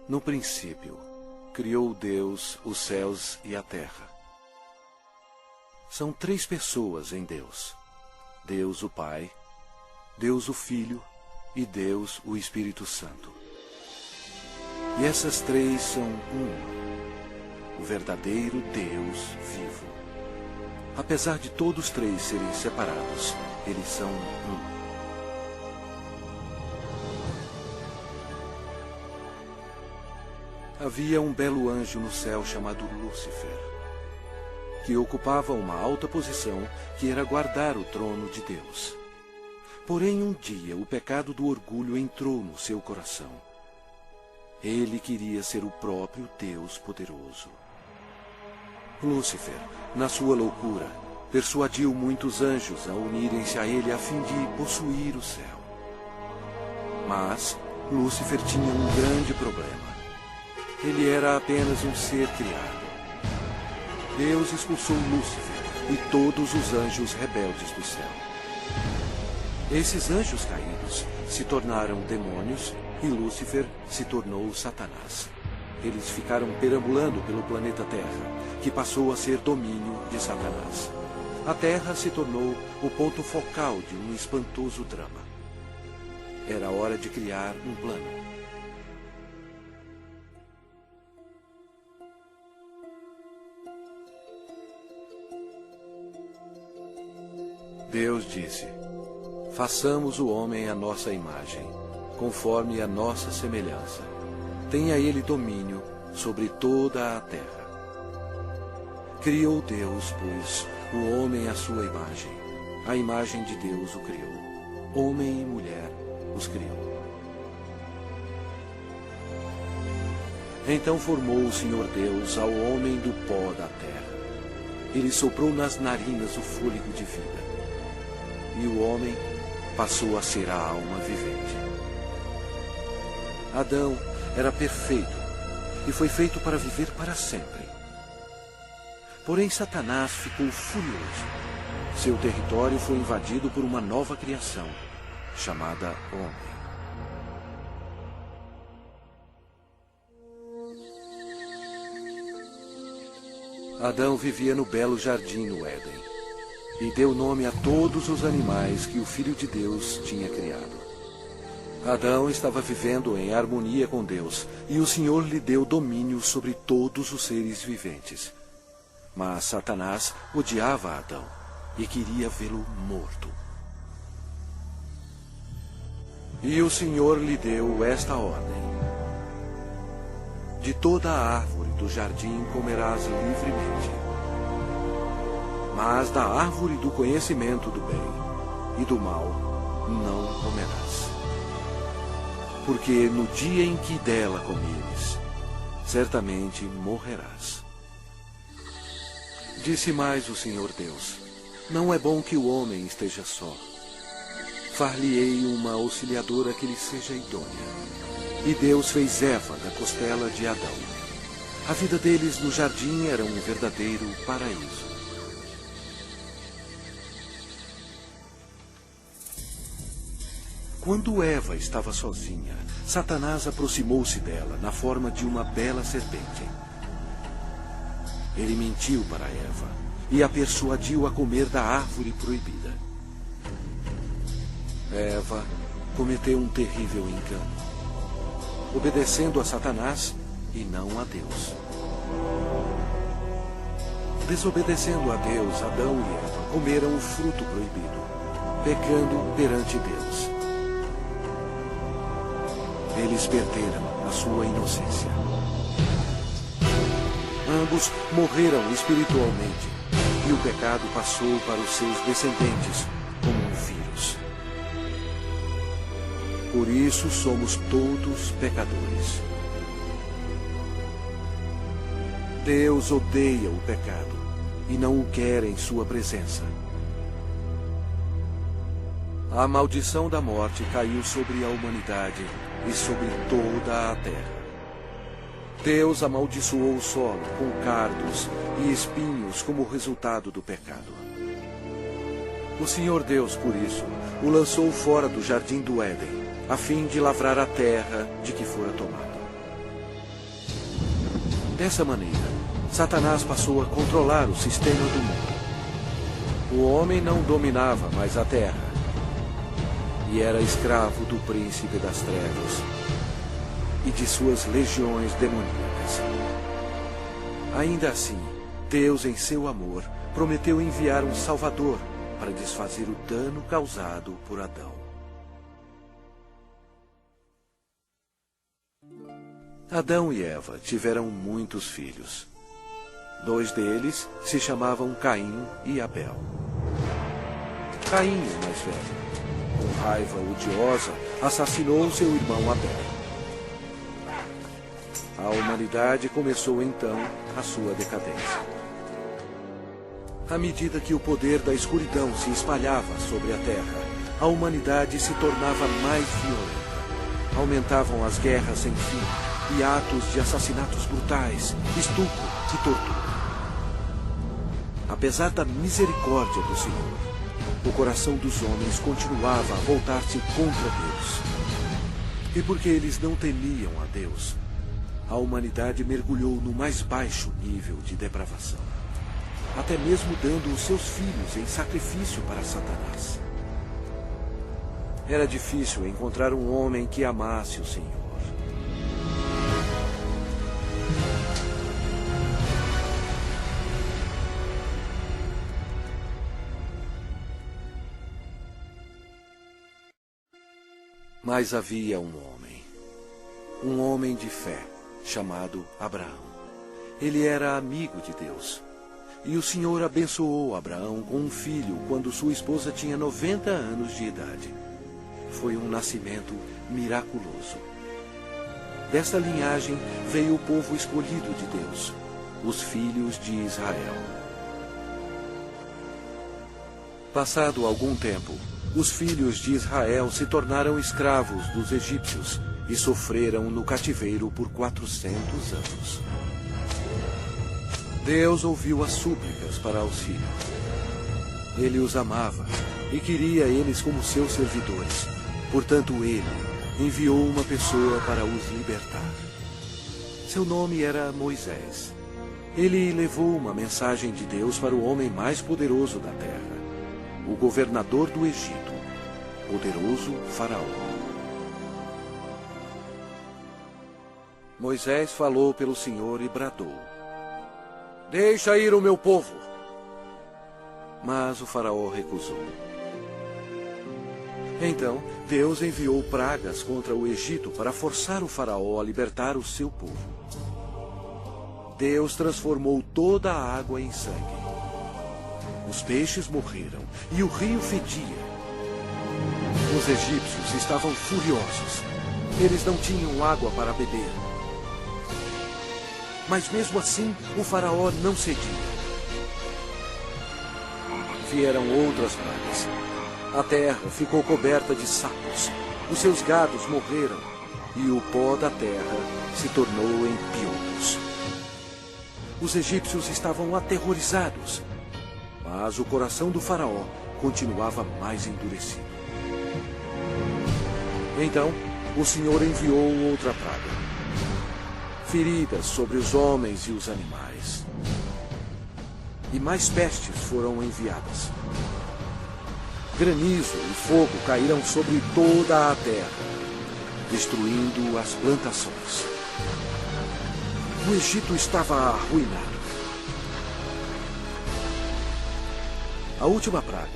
No princípio, criou Deus os céus e a terra. São três pessoas em Deus: Deus o Pai, Deus o Filho e Deus o Espírito Santo. E essas três são uma, o verdadeiro Deus vivo. Apesar de todos três serem separados, eles são um. Havia um belo anjo no céu chamado Lúcifer, que ocupava uma alta posição que era guardar o trono de Deus. Porém, um dia, o pecado do orgulho entrou no seu coração. Ele queria ser o próprio Deus poderoso. Lúcifer, na sua loucura, persuadiu muitos anjos a unirem-se a ele a fim de possuir o céu. Mas Lúcifer tinha um grande problema. Ele era apenas um ser criado. Deus expulsou Lúcifer e todos os anjos rebeldes do céu. Esses anjos caídos se tornaram demônios e Lúcifer se tornou Satanás. Eles ficaram perambulando pelo planeta Terra, que passou a ser domínio de Satanás. A Terra se tornou o ponto focal de um espantoso drama. Era hora de criar um plano. Deus disse: façamos o homem à nossa imagem, conforme a nossa semelhança. Tenha ele domínio sobre toda a terra. Criou Deus, pois, o homem à sua imagem. A imagem de Deus o criou. Homem e mulher os criou. Então formou o Senhor Deus ao homem do pó da terra. Ele soprou nas narinas o fôlego de vida. E o homem passou a ser a alma vivente. Adão era perfeito e foi feito para viver para sempre. Porém, Satanás ficou furioso. Seu território foi invadido por uma nova criação, chamada homem. Adão vivia no belo jardim no Éden. E deu nome a todos os animais que o Filho de Deus tinha criado. Adão estava vivendo em harmonia com Deus, e o Senhor lhe deu domínio sobre todos os seres viventes. Mas Satanás odiava Adão e queria vê-lo morto. E o Senhor lhe deu esta ordem: de toda a árvore do jardim comerás livremente. Mas da árvore do conhecimento do bem e do mal não comerás. Porque no dia em que dela comeres, certamente morrerás. Disse mais o Senhor Deus: não é bom que o homem esteja só. Far-lhe-ei uma auxiliadora que lhe seja idônea. E Deus fez Eva da costela de Adão. A vida deles no jardim era um verdadeiro paraíso. Quando Eva estava sozinha, Satanás aproximou-se dela na forma de uma bela serpente. Ele mentiu para Eva e a persuadiu a comer da árvore proibida. Eva cometeu um terrível engano, obedecendo a Satanás e não a Deus. Desobedecendo a Deus, Adão e Eva comeram o fruto proibido, pecando perante Deus. Eles perderam a sua inocência. Ambos morreram espiritualmente, e o pecado passou para os seus descendentes como um vírus. Por isso somos todos pecadores. Deus odeia o pecado e não o quer em sua presença. A maldição da morte caiu sobre a humanidade e sobre toda a terra. Deus amaldiçoou o solo com cardos e espinhos como resultado do pecado. O Senhor Deus, por isso, o lançou fora do jardim do Éden, a fim de lavrar a terra de que fora tomado. Dessa maneira, Satanás passou a controlar o sistema do mundo. O homem não dominava mais a terra e era escravo do príncipe das trevas e de suas legiões demoníacas. Ainda assim, Deus, em seu amor, prometeu enviar um Salvador para desfazer o dano causado por Adão. Adão e Eva tiveram muitos filhos. 2 deles se chamavam Caim e Abel. Caim, o mais velho, com raiva odiosa, assassinou seu irmão Abel. A humanidade começou então a sua decadência. À medida que o poder da escuridão se espalhava sobre a terra, a humanidade se tornava mais violenta. Aumentavam as guerras sem fim e atos de assassinatos brutais, estupro e tortura. Apesar da misericórdia do Senhor, o coração dos homens continuava a voltar-se contra Deus. E porque eles não temiam a Deus, a humanidade mergulhou no mais baixo nível de depravação, até mesmo dando os seus filhos em sacrifício para Satanás. Era difícil encontrar um homem que amasse o Senhor. Mas havia um homem de fé, chamado Abraão. Ele era amigo de Deus. E o Senhor abençoou Abraão com um filho quando sua esposa tinha 90 anos de idade. Foi um nascimento miraculoso. Desta linhagem veio o povo escolhido de Deus, os filhos de Israel. Passado algum tempo, os filhos de Israel se tornaram escravos dos egípcios e sofreram no cativeiro por 400 anos. Deus ouviu as súplicas para auxílio. Ele os amava e queria eles como seus servidores. Portanto, ele enviou uma pessoa para os libertar. Seu nome era Moisés. Ele levou uma mensagem de Deus para o homem mais poderoso da terra, o governador do Egito, poderoso Faraó. Moisés falou pelo Senhor e bradou: "Deixa ir o meu povo." Mas o Faraó recusou. Então, Deus enviou pragas contra o Egito para forçar o Faraó a libertar o seu povo. Deus transformou toda a água em sangue. Os peixes morreram e o rio fedia. Os egípcios estavam furiosos. Eles não tinham água para beber. Mas mesmo assim, o Faraó não cedia. Vieram outras pragas. A terra ficou coberta de sapos. Os seus gados morreram e o pó da terra se tornou em piolhos. Os egípcios estavam aterrorizados, mas o coração do Faraó continuava mais endurecido. Então, o Senhor enviou outra praga. Feridas sobre os homens e os animais. E mais pestes foram enviadas. Granizo e fogo caíram sobre toda a terra, destruindo as plantações. O Egito estava arruinado. A última praga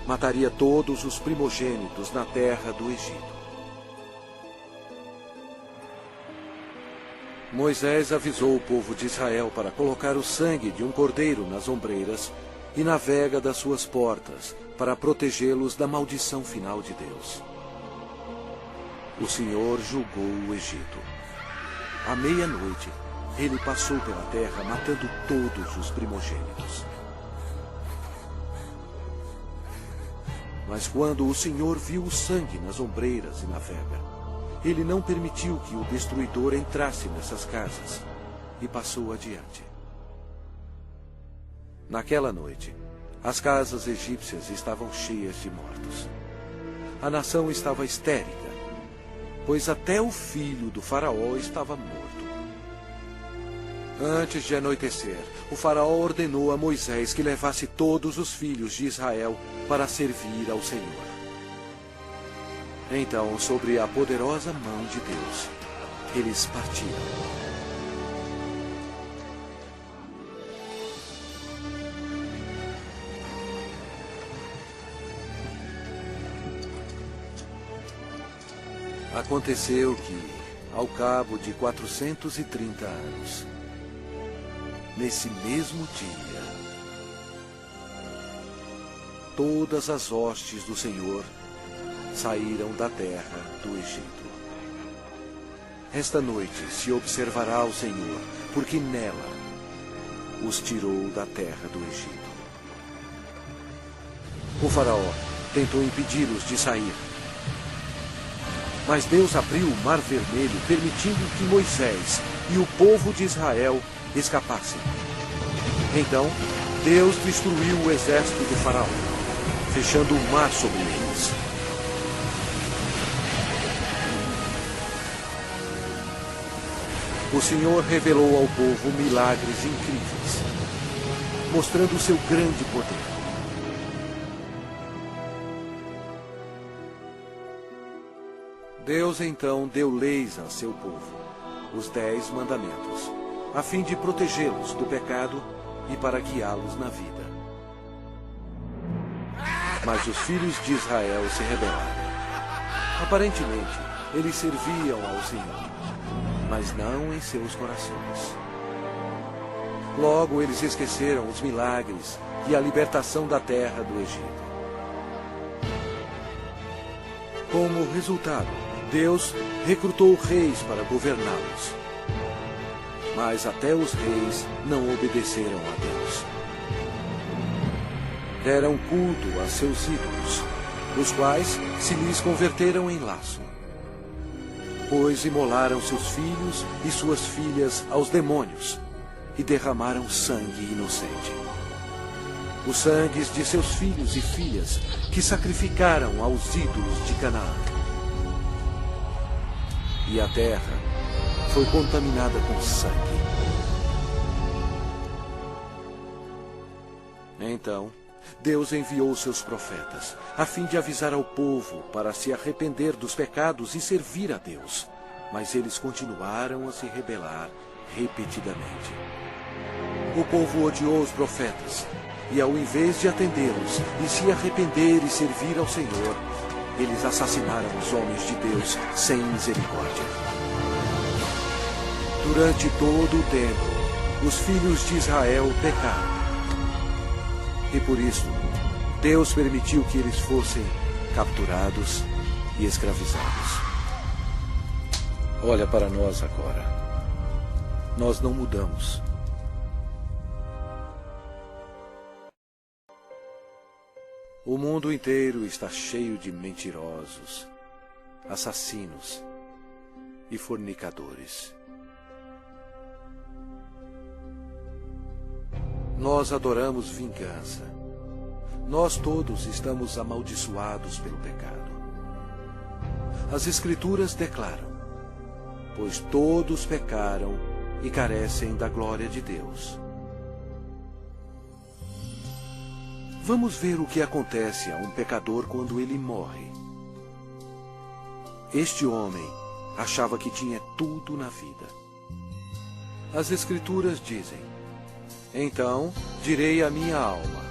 mataria todos os primogênitos na terra do Egito. Moisés avisou o povo de Israel para colocar o sangue de um cordeiro nas ombreiras e na vega das suas portas, para protegê-los da maldição final de Deus. O Senhor julgou o Egito. À meia-noite, ele passou pela terra matando todos os primogênitos. Mas quando o Senhor viu o sangue nas ombreiras e na vega, ele não permitiu que o destruidor entrasse nessas casas e passou adiante. Naquela noite, as casas egípcias estavam cheias de mortos. A nação estava histérica, pois até o filho do Faraó estava morto. Antes de anoitecer, o faraó ordenou a Moisés que levasse todos os filhos de Israel para servir ao Senhor. Então, sobre a poderosa mão de Deus, eles partiram. Aconteceu que, ao cabo de 430 anos, nesse mesmo dia, todas as hostes do Senhor saíram da terra do Egito. Esta noite se observará o Senhor, porque nela os tirou da terra do Egito. O faraó tentou impedi-los de sair, mas Deus abriu o Mar Vermelho, permitindo que Moisés e o povo de Israel escapassem. Então, Deus destruiu o exército do faraó, fechando o mar sobre eles. O Senhor revelou ao povo milagres incríveis, mostrando o seu grande poder. Deus então deu leis a seu povo, os 10 mandamentos, a fim de protegê-los do pecado e para guiá-los na vida. Mas os filhos de Israel se rebelaram. Aparentemente, eles serviam ao Senhor, mas não em seus corações. Logo, eles esqueceram os milagres e a libertação da terra do Egito. Como resultado, Deus recrutou reis para governá-los. Mas até os reis não obedeceram a Deus. Deram culto a seus ídolos, os quais se lhes converteram em laço. Pois imolaram seus filhos e suas filhas aos demônios e derramaram sangue inocente. Os sangues de seus filhos e filhas que sacrificaram aos ídolos de Canaã. E a terra foi contaminada com sangue. Então, Deus enviou seus profetas, a fim de avisar ao povo para se arrepender dos pecados e servir a Deus. Mas eles continuaram a se rebelar repetidamente. O povo odiou os profetas, e ao invés de atendê-los e se arrepender e servir ao Senhor, eles assassinaram os homens de Deus sem misericórdia. Durante todo o tempo, os filhos de Israel pecaram. E por isso, Deus permitiu que eles fossem capturados e escravizados. Olha para nós agora. Nós não mudamos. O mundo inteiro está cheio de mentirosos, assassinos e fornicadores. Nós adoramos vingança. Nós todos estamos amaldiçoados pelo pecado. As Escrituras declaram: pois todos pecaram e carecem da glória de Deus. Vamos ver o que acontece a um pecador quando ele morre. Este homem achava que tinha tudo na vida. As Escrituras dizem: então direi à minha alma: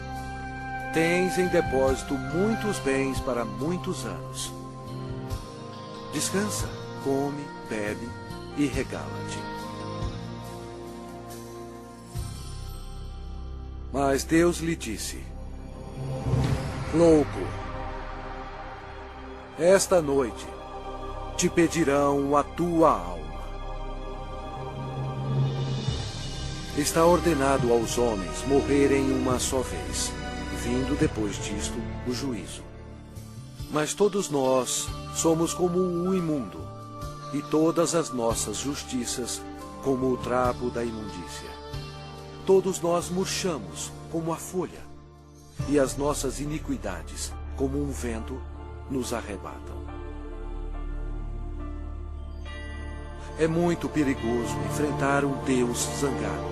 tens em depósito muitos bens para muitos anos. Descansa, come, bebe e regala-te. Mas Deus lhe disse: louco, esta noite te pedirão a tua alma. Está ordenado aos homens morrerem uma só vez, vindo depois disto o juízo. Mas todos nós somos como o imundo, e todas as nossas justiças como o trapo da imundícia. Todos nós murchamos como a folha, e as nossas iniquidades, como um vento, nos arrebatam. É muito perigoso enfrentar um Deus zangado.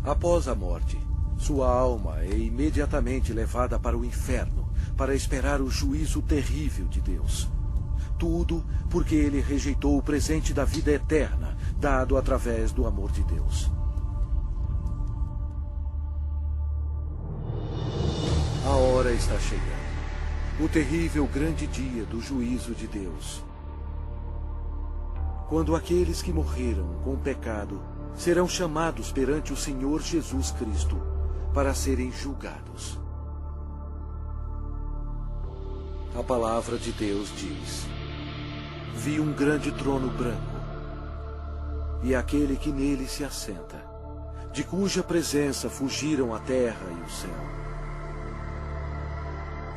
Após a morte, sua alma é imediatamente levada para o inferno para esperar o juízo terrível de Deus. Tudo porque ele rejeitou o presente da vida eterna, dado através do amor de Deus. A hora está chegando. O terrível grande dia do juízo de Deus. Quando aqueles que morreram com o pecado serão chamados perante o Senhor Jesus Cristo para serem julgados. A palavra de Deus diz: vi um grande trono branco, e aquele que nele se assenta, de cuja presença fugiram a terra e o céu,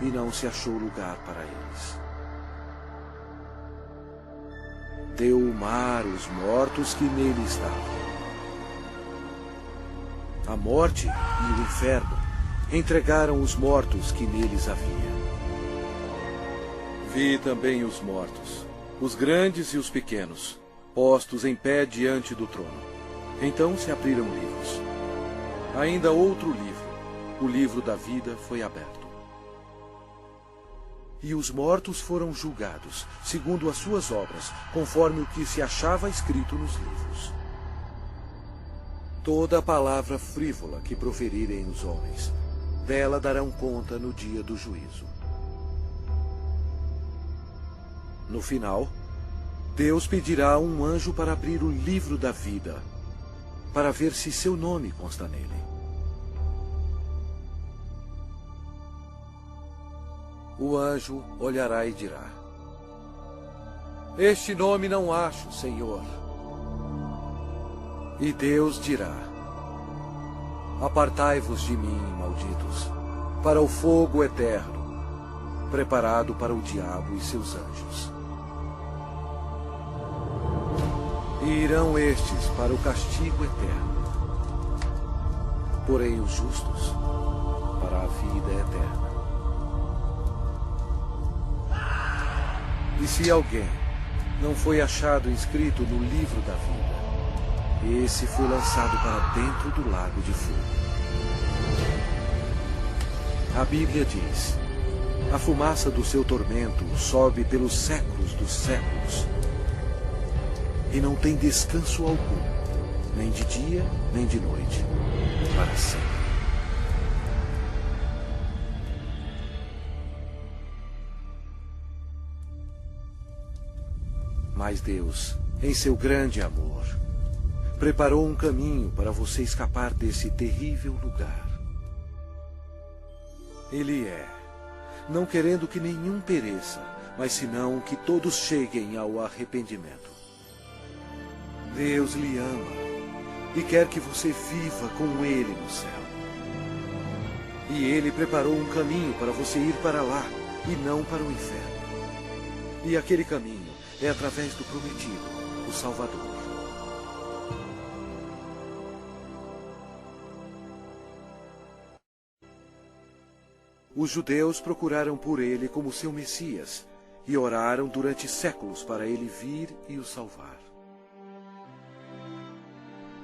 e não se achou lugar para eles. Deu o mar os mortos que nele estavam. A morte e o inferno entregaram os mortos que neles havia. Vi também os mortos, os grandes e os pequenos, postos em pé diante do trono. Então se abriram livros. Ainda outro livro, o livro da vida, foi aberto. E os mortos foram julgados, segundo as suas obras, conforme o que se achava escrito nos livros. Toda a palavra frívola que proferirem os homens, dela darão conta no dia do juízo. No final, Deus pedirá a um anjo para abrir o livro da vida, para ver se seu nome consta nele. O anjo olhará e dirá: este nome não acho, Senhor. E Deus dirá: apartai-vos de mim, malditos, para o fogo eterno, preparado para o diabo e seus anjos. E irão estes para o castigo eterno, porém os justos para a vida eterna. E se alguém não foi achado inscrito no livro da vida, esse foi lançado para dentro do lago de fogo. A Bíblia diz: a fumaça do seu tormento sobe pelos séculos dos séculos, e não tem descanso algum, nem de dia, nem de noite, para sempre. Mas Deus, em seu grande amor, preparou um caminho para você escapar desse terrível lugar. Ele não querendo que nenhum pereça, mas senão que todos cheguem ao arrependimento. Deus lhe ama e quer que você viva com Ele no céu. E Ele preparou um caminho para você ir para lá e não para o inferno. E aquele caminho é através do prometido, o Salvador. Os judeus procuraram por ele como seu Messias e oraram durante séculos para ele vir e o salvar.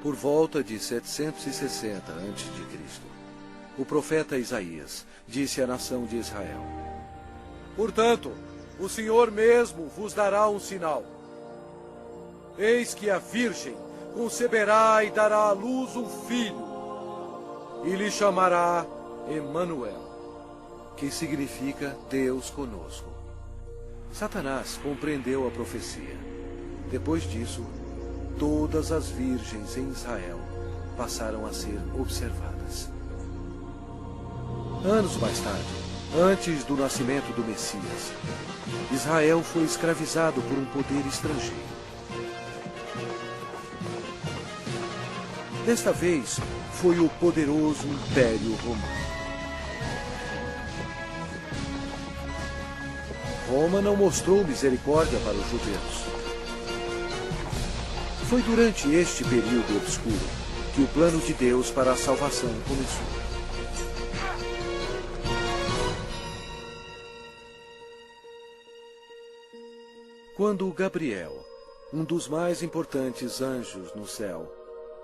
Por volta de 760 a.C., o profeta Isaías disse à nação de Israel: portanto, o Senhor mesmo vos dará um sinal. Eis que a virgem conceberá e dará à luz um filho, e lhe chamará Emanuel, que significa Deus conosco. Satanás compreendeu a profecia. Depois disso, todas as virgens em Israel passaram a ser observadas. Anos mais tarde, antes do nascimento do Messias, Israel foi escravizado por um poder estrangeiro. Desta vez, foi o poderoso Império Romano. Roma não mostrou misericórdia para os judeus. Foi durante este período obscuro que o plano de Deus para a salvação começou. Quando Gabriel, um dos mais importantes anjos no céu,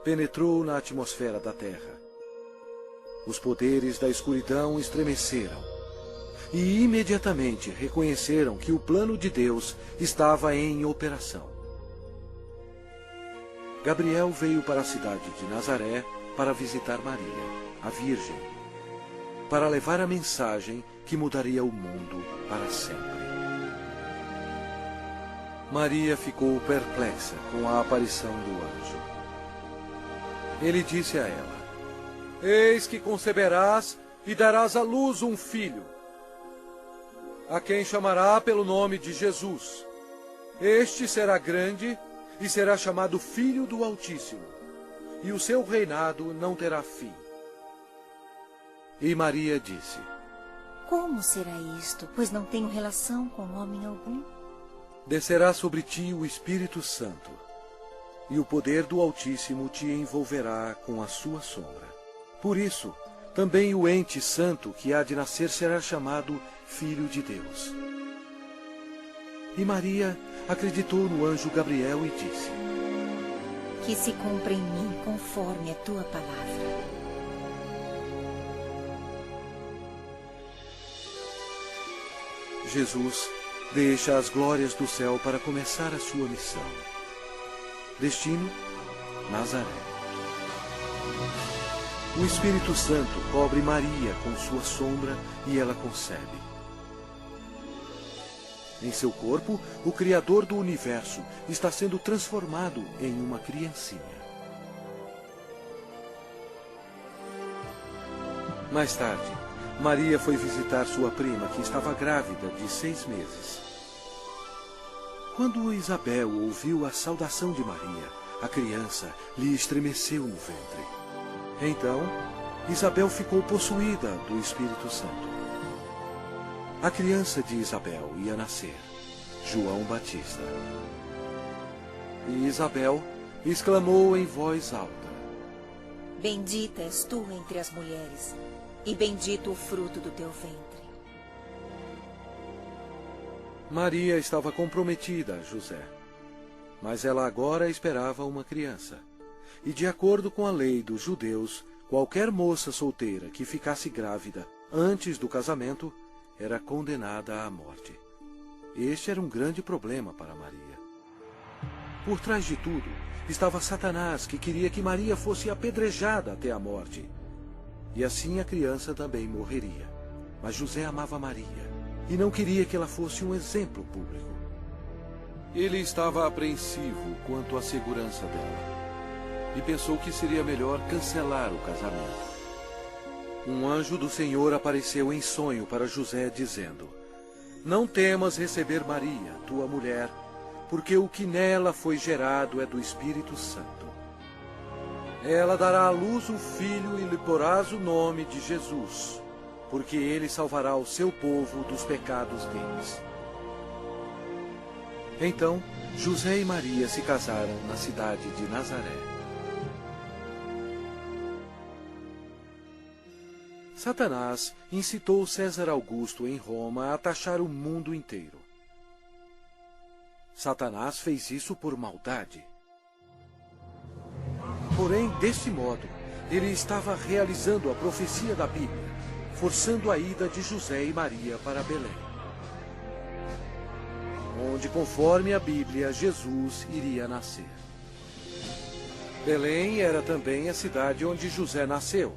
penetrou na atmosfera da terra, os poderes da escuridão estremeceram e imediatamente reconheceram que o plano de Deus estava em operação. Gabriel veio para a cidade de Nazaré para visitar Maria, a Virgem, para levar a mensagem que mudaria o mundo para sempre. Maria ficou perplexa com a aparição do anjo. Ele disse a ela: Eis que conceberás e darás à luz um filho, a quem chamará pelo nome de Jesus. Este será grande e será chamado Filho do Altíssimo, e o seu reinado não terá fim. E Maria disse: Como será isto, pois não tenho relação com homem algum? Descerá sobre ti o Espírito Santo, e o poder do Altíssimo te envolverá com a sua sombra. Por isso, também o ente santo que há de nascer será chamado Filho de Deus. E Maria acreditou no anjo Gabriel e disse: Que se cumpra em mim conforme a tua palavra. Jesus deixa as glórias do céu para começar a sua missão. Destino: Nazaré. O Espírito Santo cobre Maria com sua sombra e ela concebe. Em seu corpo, o Criador do universo está sendo transformado em uma criancinha. Mais tarde, Maria foi visitar sua prima, que estava grávida de 6 meses. Quando Isabel ouviu a saudação de Maria, a criança lhe estremeceu no ventre. Então, Isabel ficou possuída do Espírito Santo. A criança de Isabel ia nascer, João Batista. E Isabel exclamou em voz alta: Bendita és tu entre as mulheres, e bendito o fruto do teu ventre. Maria estava comprometida a José, mas ela agora esperava uma criança. E de acordo com a lei dos judeus, qualquer moça solteira que ficasse grávida antes do casamento era condenada à morte. Este era um grande problema para Maria. Por trás de tudo estava Satanás, que queria que Maria fosse apedrejada até a morte. E assim a criança também morreria. Mas José amava Maria e não queria que ela fosse um exemplo público. Ele estava apreensivo quanto à segurança dela e pensou que seria melhor cancelar o casamento. Um anjo do Senhor apareceu em sonho para José, dizendo: Não temas receber Maria, tua mulher, porque o que nela foi gerado é do Espírito Santo. Ela dará à luz um filho e lhe porás o nome de Jesus, porque ele salvará o seu povo dos pecados deles. Então, José e Maria se casaram na cidade de Nazaré. Satanás incitou César Augusto em Roma a taxar o mundo inteiro. Satanás fez isso por maldade. Porém, desse modo, ele estava realizando a profecia da Bíblia, forçando a ida de José e Maria para Belém, onde, conforme a Bíblia, Jesus iria nascer. Belém era também a cidade onde José nasceu,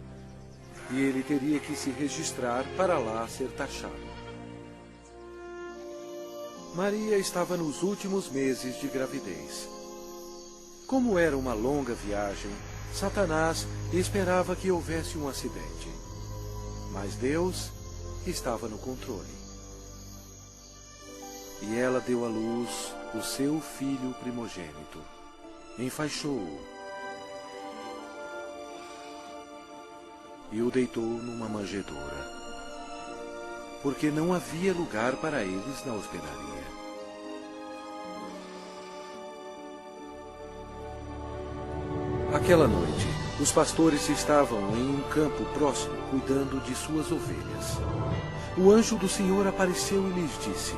e ele teria que se registrar para lá ser taxado. Maria estava nos últimos meses de gravidez. Como era uma longa viagem, Satanás esperava que houvesse um acidente. Mas Deus estava no controle. E ela deu à luz o seu filho primogênito. Enfaixou-o e o deitou numa manjedoura, porque não havia lugar para eles na hospedaria. Aquela noite, os pastores estavam em um campo próximo, cuidando de suas ovelhas. O anjo do Senhor apareceu e lhes disse: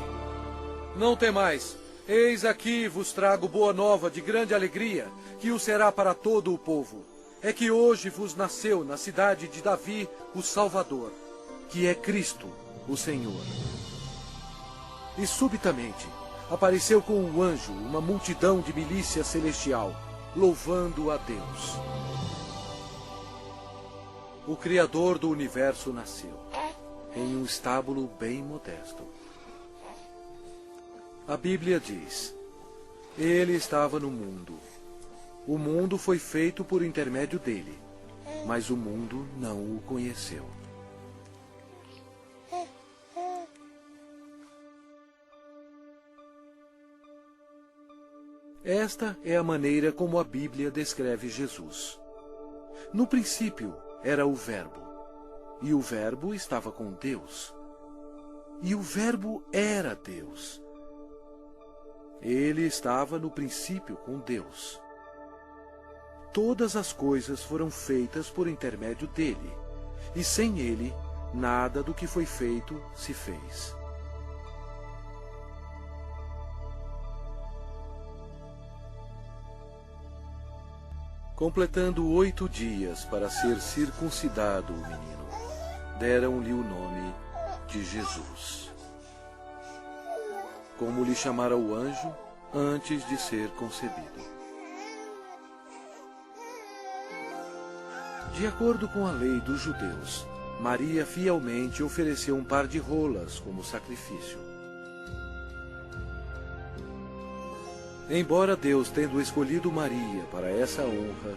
Não temais, Eis aqui vos trago boa nova de grande alegria, que o será para todo o povo. É que hoje vos nasceu na cidade de Davi o Salvador, que é Cristo, o Senhor. E subitamente apareceu com um anjo uma multidão de milícia celestial, louvando a Deus. O Criador do universo nasceu, em um estábulo bem modesto. A Bíblia diz: Ele estava no mundo. O mundo foi feito por intermédio dele, mas o mundo não o conheceu. Esta é a maneira como a Bíblia descreve Jesus. No princípio era o Verbo, e o Verbo estava com Deus, e o Verbo era Deus. Ele estava no princípio com Deus. Todas as coisas foram feitas por intermédio dele, e sem ele, nada do que foi feito se fez. Completando 8 dias para ser circuncidado o menino, deram-lhe o nome de Jesus, como lhe chamara o anjo antes de ser concebido. De acordo com a lei dos judeus, Maria fielmente ofereceu um par de rolas como sacrifício. Embora Deus tendo escolhido Maria para essa honra,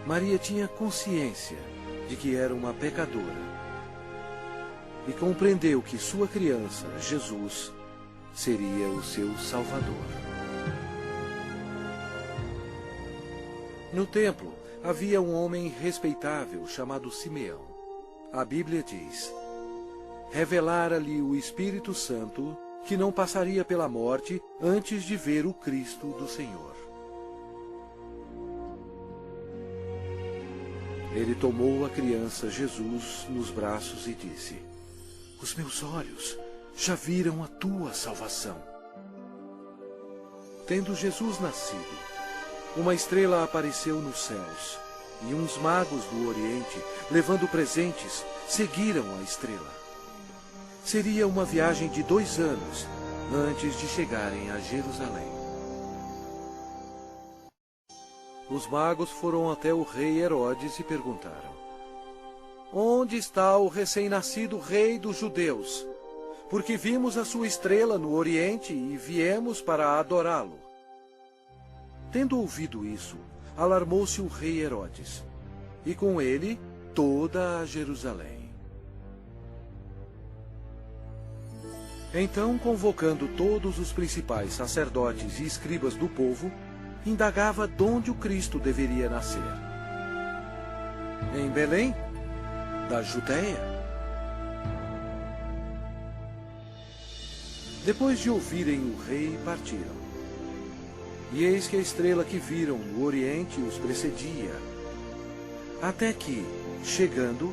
Maria tinha consciência de que era uma pecadora e compreendeu que sua criança, Jesus, seria o seu Salvador. No templo havia um homem respeitável chamado Simeão. A Bíblia diz: revelara-lhe o Espírito Santo que não passaria pela morte antes de ver o Cristo do Senhor. Ele tomou a criança Jesus nos braços e disse: os meus olhos já viram a tua salvação. Tendo Jesus nascido, uma estrela apareceu nos céus, e uns magos do Oriente, levando presentes, seguiram a estrela. Seria uma viagem de 2 anos antes de chegarem a Jerusalém. Os magos foram até o rei Herodes e perguntaram: onde está o recém-nascido rei dos judeus? Porque vimos a sua estrela no Oriente e viemos para adorá-lo. Tendo ouvido isso, alarmou-se o rei Herodes, e com ele toda a Jerusalém. Então, convocando todos os principais sacerdotes e escribas do povo, indagava onde o Cristo deveria nascer. Em Belém, da Judéia. Depois de ouvirem o rei, partiram. E eis que a estrela que viram no Oriente os precedia, até que, chegando,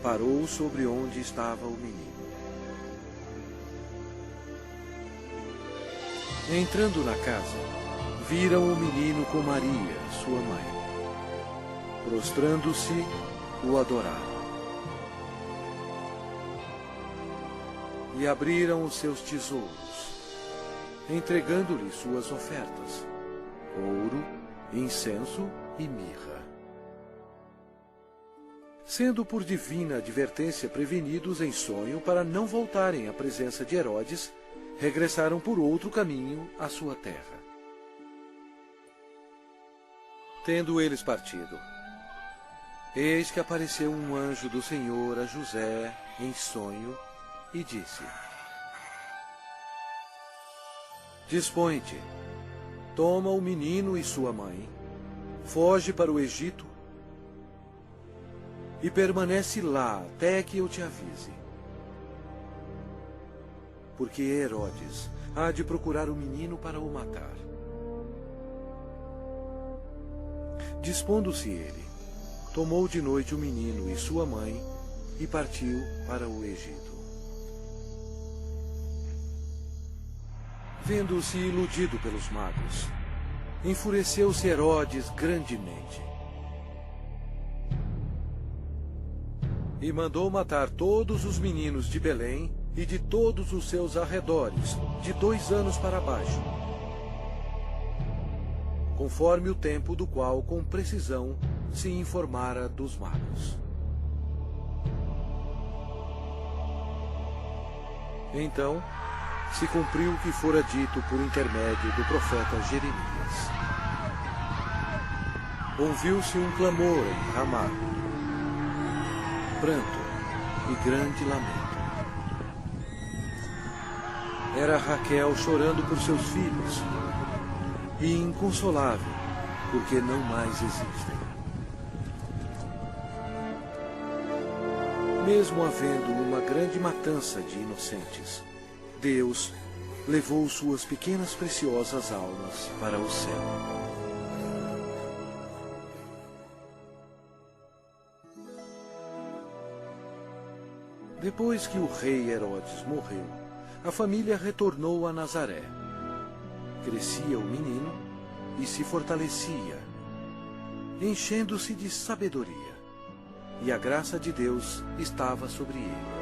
parou sobre onde estava o menino. Entrando na casa, viram o menino com Maria, sua mãe. Prostrando-se, o adoraram. E abriram os seus tesouros, entregando-lhe suas ofertas: ouro, incenso e mirra. Sendo por divina advertência prevenidos em sonho para não voltarem à presença de Herodes, regressaram por outro caminho à sua terra. Tendo eles partido, eis que apareceu um anjo do Senhor a José em sonho e disse: dispõe-te, toma o menino e sua mãe, foge para o Egito e permanece lá até que eu te avise. Porque Herodes há de procurar o menino para o matar. Dispondo-se ele, tomou de noite o menino e sua mãe e partiu para o Egito. Vendo-se iludido pelos magos, enfureceu-se Herodes grandemente e mandou matar todos os meninos de Belém e de todos os seus arredores, de 2 anos para baixo, conforme o tempo do qual com precisão se informara dos magos. Então se cumpriu o que fora dito por intermédio do profeta Jeremias. Ouviu-se um clamor em Ramá, pranto e grande lamento. Era Raquel chorando por seus filhos, e inconsolável, porque não mais existem. Mesmo havendo uma grande matança de inocentes, Deus levou suas pequenas preciosas almas para o céu. Depois que o rei Herodes morreu, a família retornou a Nazaré. Crescia o menino e se fortalecia, enchendo-se de sabedoria, e a graça de Deus estava sobre ele.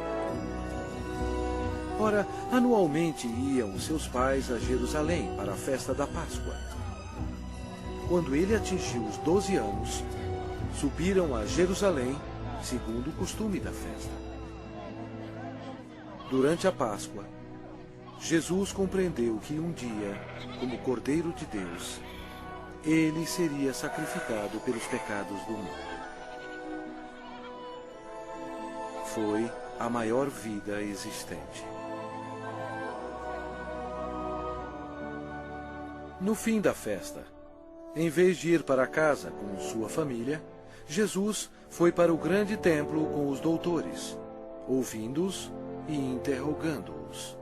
Ora, anualmente iam seus pais a Jerusalém para a festa da Páscoa. Quando ele atingiu os 12 anos, subiram a Jerusalém, segundo o costume da festa. Durante a Páscoa, Jesus compreendeu que um dia, como Cordeiro de Deus, ele seria sacrificado pelos pecados do mundo. Foi a maior vida existente. No fim da festa, em vez de ir para casa com sua família, Jesus foi para o grande templo com os doutores, ouvindo-os e interrogando-os.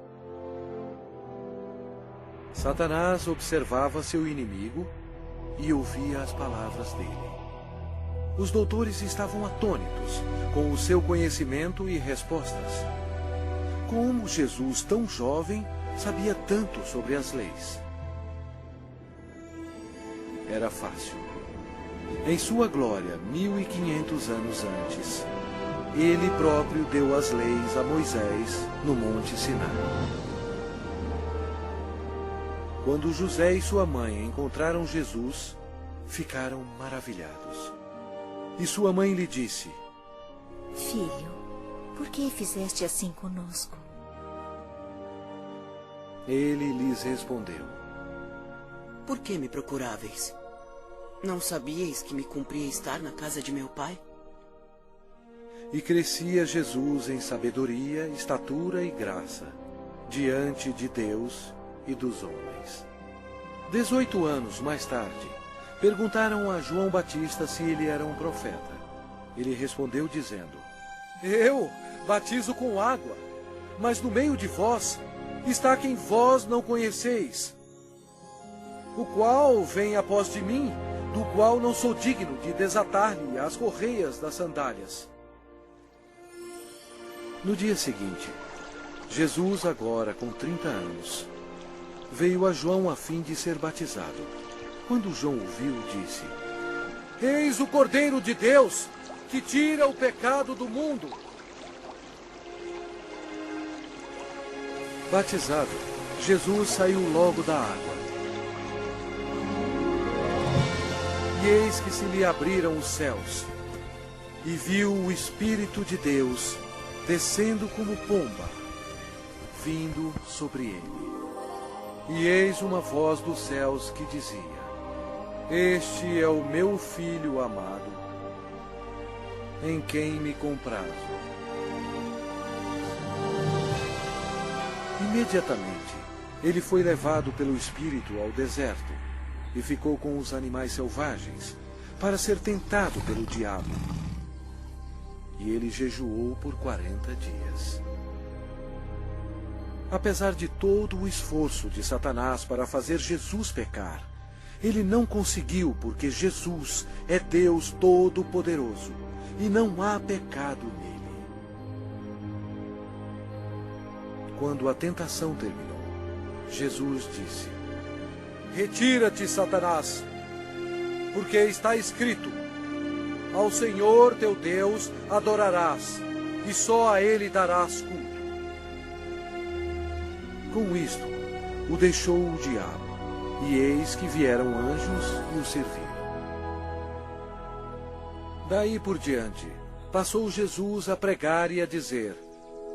Satanás observava seu inimigo e ouvia as palavras dele. Os doutores estavam atônitos com o seu conhecimento e respostas. Como Jesus, tão jovem, sabia tanto sobre as leis? Era fácil. Em sua glória, 1500 anos antes, ele próprio deu as leis a Moisés no Monte Sinai. Quando José e sua mãe encontraram Jesus, ficaram maravilhados. E sua mãe lhe disse: Filho, por que fizeste assim conosco? Ele lhes respondeu: Por que me procuráveis? Não sabíeis que me cumpria estar na casa de meu pai? E crescia Jesus em sabedoria, estatura e graça, diante de Deus e dos homens. 18 anos mais tarde, perguntaram a João Batista se ele era um profeta. Ele respondeu dizendo: Eu batizo com água, mas no meio de vós está quem vós não conheceis, o qual vem após de mim, do qual não sou digno de desatar-lhe as correias das sandálias. No dia seguinte, Jesus, agora com 30 anos, veio a João a fim de ser batizado. Quando João o viu, disse: Eis o Cordeiro de Deus, que tira o pecado do mundo. Batizado, Jesus saiu logo da água. E eis que se lhe abriram os céus, e viu o Espírito de Deus descendo como pomba, vindo sobre ele. E eis uma voz dos céus que dizia: Este é o meu Filho amado, em quem me comprazo. Imediatamente, ele foi levado pelo Espírito ao deserto e ficou com os animais selvagens para ser tentado pelo diabo. E ele jejuou por 40 dias. Apesar de todo o esforço de Satanás para fazer Jesus pecar, ele não conseguiu, porque Jesus é Deus Todo-Poderoso e não há pecado nele. Quando a tentação terminou, Jesus disse: Retira-te, Satanás, porque está escrito: Ao Senhor teu Deus adorarás, e só a Ele darás culto. Com isto, o deixou o diabo, e eis que vieram anjos e o serviram. Daí por diante, passou Jesus a pregar e a dizer: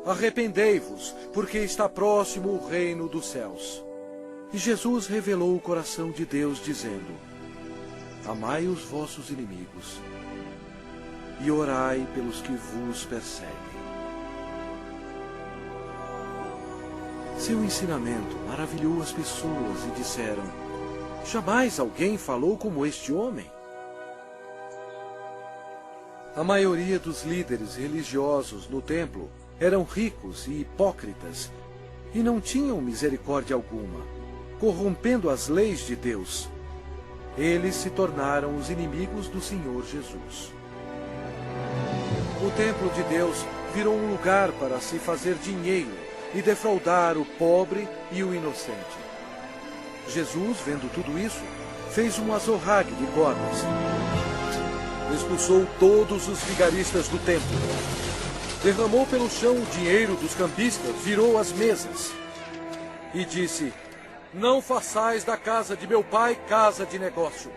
Arrependei-vos, porque está próximo o reino dos céus. E Jesus revelou o coração de Deus, dizendo: Amai os vossos inimigos, e orai pelos que vos perseguem. Seu ensinamento maravilhou as pessoas e disseram: Jamais alguém falou como este homem. A maioria dos líderes religiosos no templo eram ricos e hipócritas e não tinham misericórdia alguma, corrompendo as leis de Deus. Eles se tornaram os inimigos do Senhor Jesus. O templo de Deus virou um lugar para se fazer dinheiro e defraudar o pobre e o inocente. Jesus, vendo tudo isso, fez um azorrague de cordas. Expulsou todos os vigaristas do templo. Derramou pelo chão o dinheiro dos cambistas, virou as mesas. E disse: Não façais da casa de meu pai casa de negócio.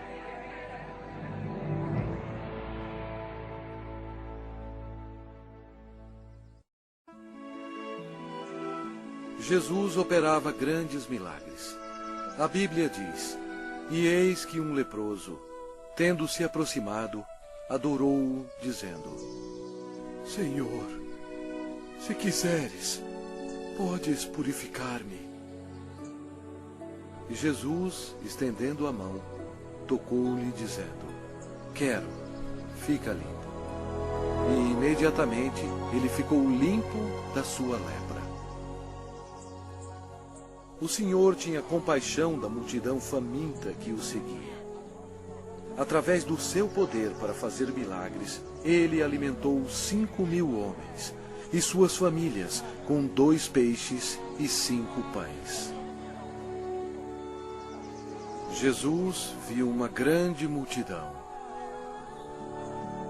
Jesus operava grandes milagres. A Bíblia diz: E eis que um leproso, tendo se aproximado, adorou-o, dizendo: Senhor, se quiseres, podes purificar-me. E Jesus, estendendo a mão, tocou-lhe, dizendo: Quero, fica limpo. E imediatamente ele ficou limpo da sua lepra. O Senhor tinha compaixão da multidão faminta que o seguia. Através do seu poder para fazer milagres, ele alimentou 5.000 homens e suas famílias com 2 peixes e 5 pães. Jesus viu uma grande multidão.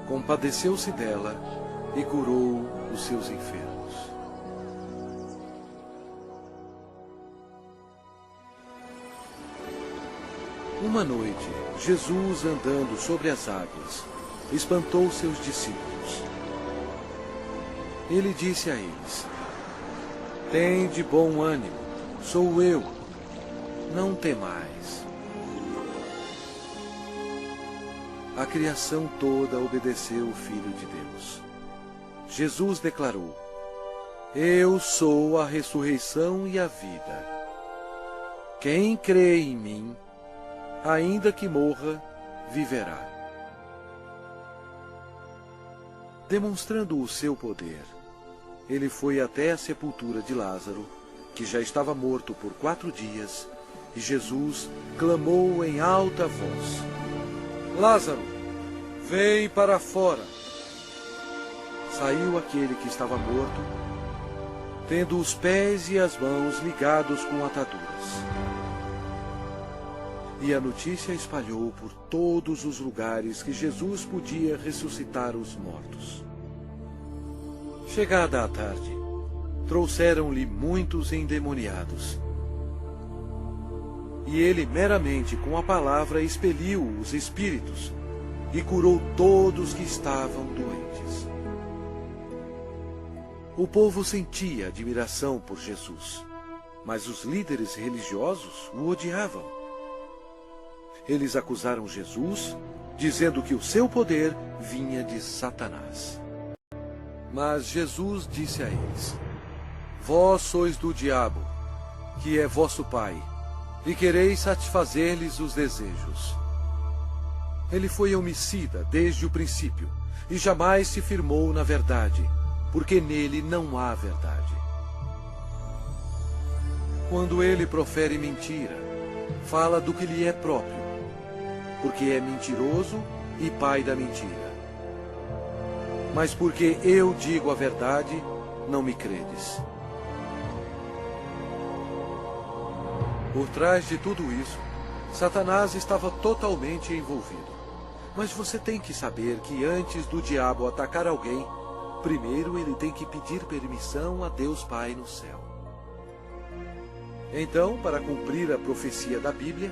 Compadeceu-se dela e curou os seus enfermos. Uma noite, Jesus, andando sobre as águas, espantou seus discípulos. Ele disse a eles: Tende bom ânimo, sou eu, não temais. A criação toda obedeceu o Filho de Deus. Jesus declarou: Eu sou a ressurreição e a vida. Quem crê em mim, ainda que morra, viverá. Demonstrando o seu poder, ele foi até a sepultura de Lázaro, que já estava morto por 4 dias, e Jesus clamou em alta voz: Lázaro, vem para fora. Saiu aquele que estava morto, tendo os pés e as mãos ligados com ataduras. E a notícia espalhou por todos os lugares que Jesus podia ressuscitar os mortos. Chegada a tarde, trouxeram-lhe muitos endemoniados. E ele meramente com a palavra expeliu os espíritos e curou todos que estavam doentes. O povo sentia admiração por Jesus, mas os líderes religiosos o odiavam. Eles acusaram Jesus, dizendo que o seu poder vinha de Satanás. Mas Jesus disse a eles: Vós sois do diabo, que é vosso pai, e quereis satisfazer-lhes os desejos. Ele foi homicida desde o princípio, e jamais se firmou na verdade, porque nele não há verdade. Quando ele profere mentira, fala do que lhe é próprio, porque é mentiroso e pai da mentira. Mas porque eu digo a verdade, não me credes. Por trás de tudo isso, Satanás estava totalmente envolvido. Mas você tem que saber que antes do diabo atacar alguém, primeiro ele tem que pedir permissão a Deus Pai no céu. Então, para cumprir a profecia da Bíblia,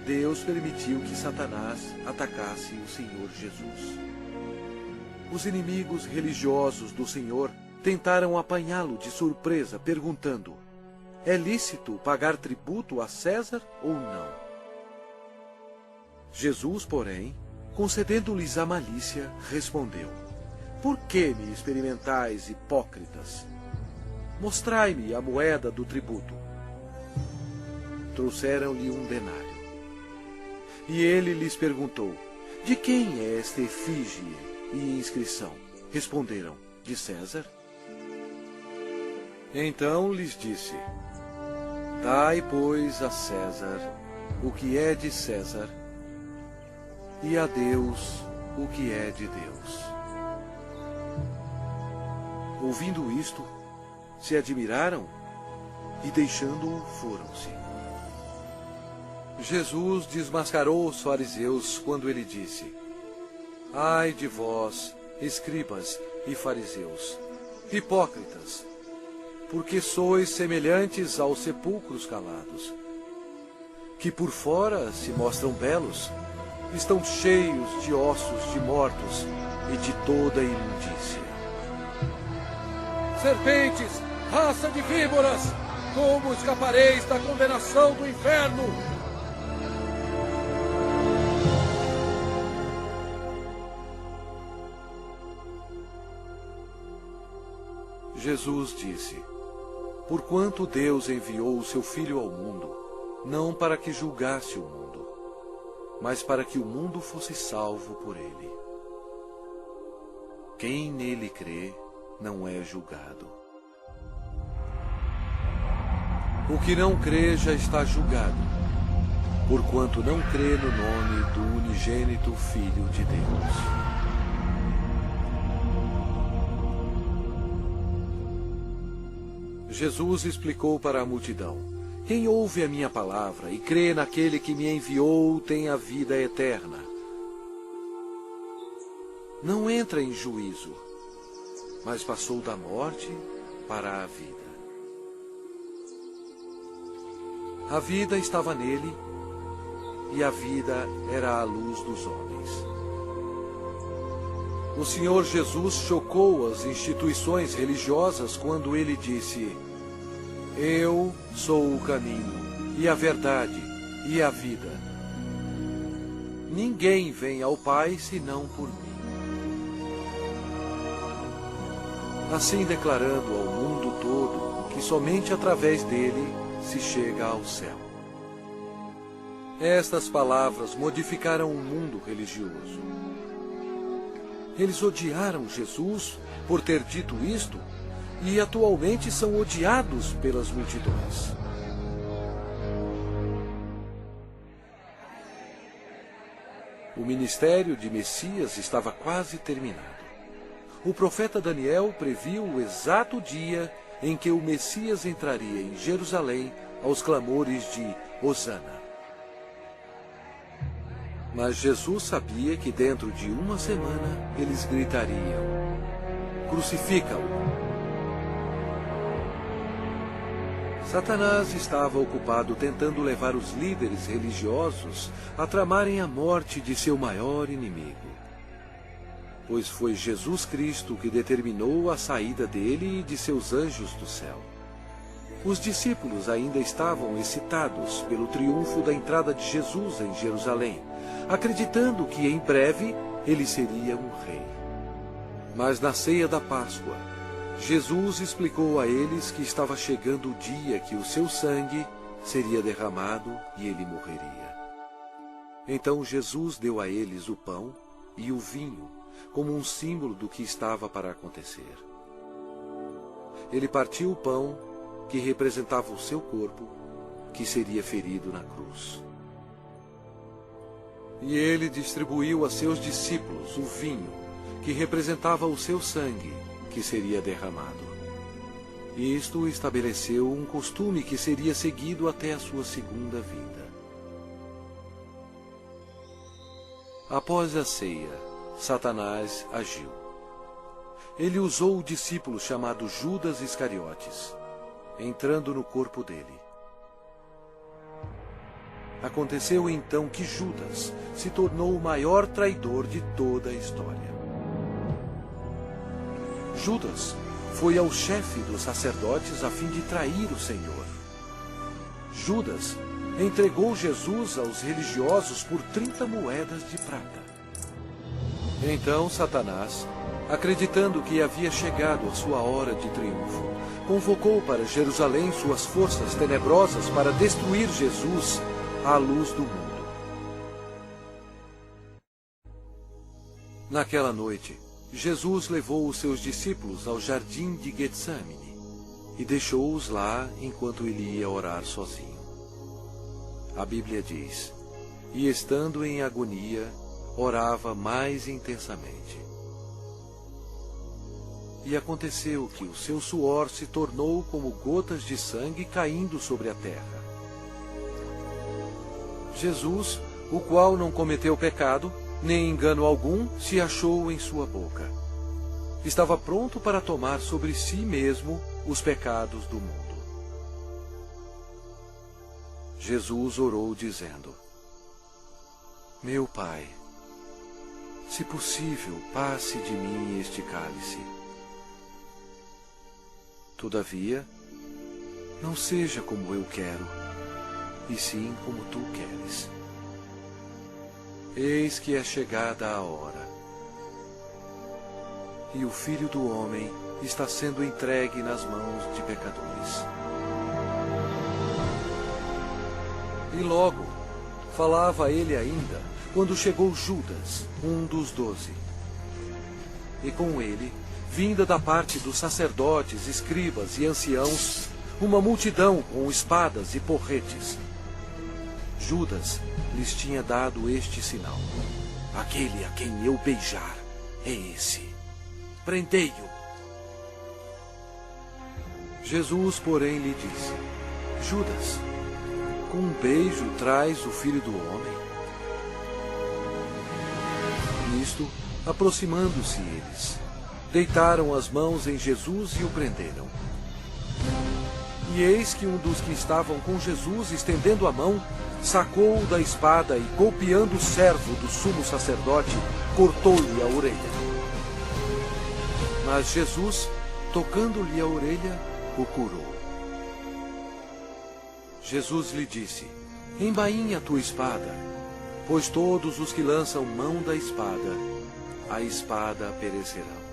Deus permitiu que Satanás atacasse o Senhor Jesus. Os inimigos religiosos do Senhor tentaram apanhá-lo de surpresa, perguntando: é lícito pagar tributo a César ou não? Jesus, porém, concedendo-lhes a malícia, respondeu: por que me experimentais, hipócritas? Mostrai-me a moeda do tributo. Trouxeram-lhe um denário. E ele lhes perguntou: de quem é esta efígie e inscrição? Responderam: de César. Então lhes disse: dai, pois, a César o que é de César, e a Deus o que é de Deus. Ouvindo isto, se admiraram e, deixando-o, foram-se. Jesus desmascarou os fariseus quando ele disse: ai de vós, escribas e fariseus, hipócritas, porque sois semelhantes aos sepulcros calados, que por fora se mostram belos, estão cheios de ossos de mortos e de toda imundícia. Serpentes, raça de víboras, como escapareis da condenação do inferno? Jesus disse: porquanto Deus enviou o seu Filho ao mundo, não para que julgasse o mundo, mas para que o mundo fosse salvo por ele. Quem nele crê não é julgado. O que não crê já está julgado, porquanto não crê no nome do unigênito Filho de Deus. Jesus explicou para a multidão: quem ouve a minha palavra e crê naquele que me enviou tem a vida eterna. Não entra em juízo, mas passou da morte para a vida. A vida estava nele, e a vida era a luz dos homens. O Senhor Jesus chocou as instituições religiosas quando ele disse: eu sou o caminho, e a verdade, e a vida. Ninguém vem ao Pai senão por mim. Assim declarando ao mundo todo que somente através dele se chega ao céu. Estas palavras modificaram o mundo religioso. Eles odiaram Jesus por ter dito isto e atualmente são odiados pelas multidões. O ministério de Messias estava quase terminado. O profeta Daniel previu o exato dia em que o Messias entraria em Jerusalém aos clamores de Hosana. Mas Jesus sabia que dentro de uma semana eles gritariam: crucifica-o! Satanás estava ocupado tentando levar os líderes religiosos a tramarem a morte de seu maior inimigo. Pois foi Jesus Cristo que determinou a saída dele e de seus anjos do céu. Os discípulos ainda estavam excitados pelo triunfo da entrada de Jesus em Jerusalém, acreditando que em breve ele seria um rei. Mas na ceia da Páscoa, Jesus explicou a eles que estava chegando o dia que o seu sangue seria derramado e ele morreria. Então Jesus deu a eles o pão e o vinho, como um símbolo do que estava para acontecer. Ele partiu o pão, que representava o seu corpo, que seria ferido na cruz. E ele distribuiu a seus discípulos o vinho, que representava o seu sangue, que seria derramado. Isto estabeleceu um costume que seria seguido até a sua segunda vinda. Após a ceia, Satanás agiu. Ele usou o discípulo chamado Judas Iscariotes, entrando no corpo dele. Aconteceu então que Judas se tornou o maior traidor de toda a história. Judas foi ao chefe dos sacerdotes a fim de trair o Senhor. Judas entregou Jesus aos religiosos por 30 moedas de prata. Então Satanás, acreditando que havia chegado a sua hora de triunfo, convocou para Jerusalém suas forças tenebrosas para destruir Jesus à luz do mundo. Naquela noite, Jesus levou os seus discípulos ao jardim de Getsemane e deixou-os lá enquanto ele ia orar sozinho. A Bíblia diz: e estando em agonia, orava mais intensamente. E aconteceu que o seu suor se tornou como gotas de sangue caindo sobre a terra. Jesus, o qual não cometeu pecado, nem engano algum se achou em sua boca. Estava pronto para tomar sobre si mesmo os pecados do mundo. Jesus orou dizendo: meu Pai, se possível, passe de mim este cálice. Todavia, não seja como eu quero, e sim como tu queres. Eis que é chegada a hora, e o Filho do Homem está sendo entregue nas mãos de pecadores. E logo, falava ele ainda, quando chegou Judas, um dos 12. E com ele, vinda da parte dos sacerdotes, escribas e anciãos, uma multidão com espadas e porretes. Judas lhes tinha dado este sinal: aquele a quem eu beijar é esse. Prendei-o. Jesus, porém, lhe disse: Judas, com um beijo traz o Filho do Homem? Nisto, aproximando-se eles, deitaram as mãos em Jesus e o prenderam. E eis que um dos que estavam com Jesus, estendendo a mão, sacou-o da espada e, golpeando o servo do sumo sacerdote, cortou-lhe a orelha. Mas Jesus, tocando-lhe a orelha, o curou. Jesus lhe disse: embainha a tua espada, pois todos os que lançam mão da espada, a espada perecerão.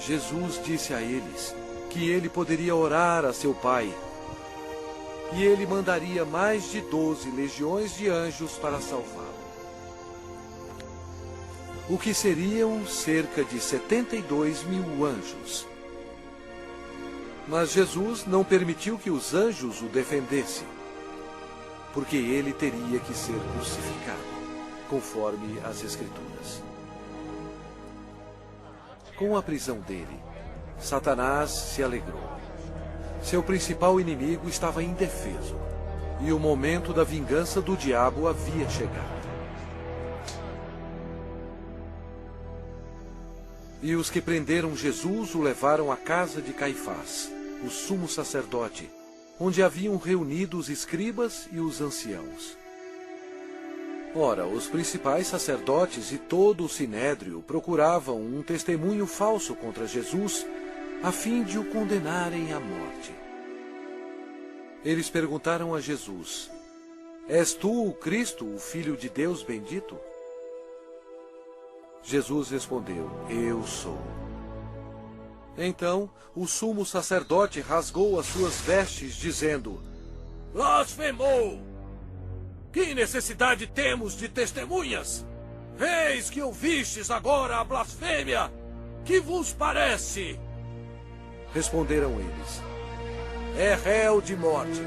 Jesus disse a eles que ele poderia orar a seu Pai, e ele mandaria mais de 12 legiões de anjos para salvá-lo. O que seriam cerca de 72.000 anjos. Mas Jesus não permitiu que os anjos o defendessem, porque ele teria que ser crucificado, conforme as Escrituras. Com a prisão dele, Satanás se alegrou. Seu principal inimigo estava indefeso, e o momento da vingança do diabo havia chegado. E os que prenderam Jesus o levaram à casa de Caifás, o sumo sacerdote, onde haviam reunido os escribas e os anciãos. Ora, os principais sacerdotes e todo o sinédrio procuravam um testemunho falso contra Jesus, a fim de o condenarem à morte. Eles perguntaram a Jesus: és tu o Cristo, o Filho de Deus bendito? Jesus respondeu: eu sou. Então o sumo sacerdote rasgou as suas vestes, dizendo: blasfemou! Que necessidade temos de testemunhas? Eis que ouvistes agora a blasfêmia! Que vos parece? Responderam eles: é réu de morte.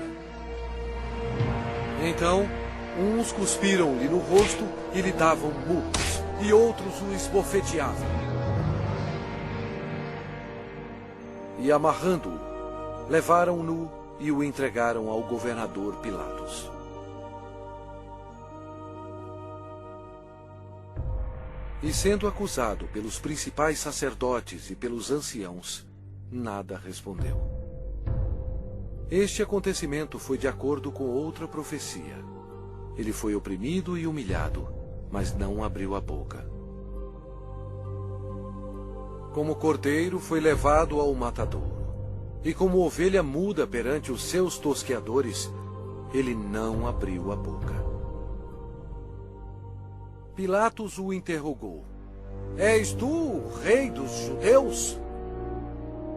Então, uns cuspiram-lhe no rosto e lhe davam murros, e outros o esbofeteavam. e, amarrando-o, levaram-no e o entregaram ao governador Pilatos. E sendo acusado pelos principais sacerdotes e pelos anciãos, nada respondeu. Este acontecimento foi de acordo com outra profecia. Ele foi oprimido e humilhado, mas não abriu a boca. Como cordeiro foi levado ao matadouro, e como ovelha muda perante os seus tosqueadores, ele não abriu a boca. Pilatos o interrogou: És tu o rei dos judeus?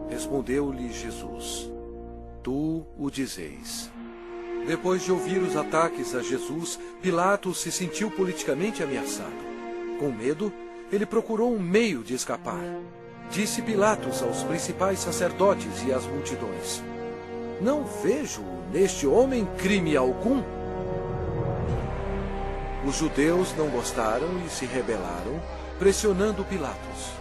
Respondeu-lhe Jesus: Tu o dizeis. Depois de ouvir os ataques a Jesus, Pilatos se sentiu politicamente ameaçado. Com medo, ele procurou um meio de escapar. Disse Pilatos aos principais sacerdotes e às multidões: Não vejo neste homem crime algum. Os judeus não gostaram e se rebelaram, pressionando Pilatos.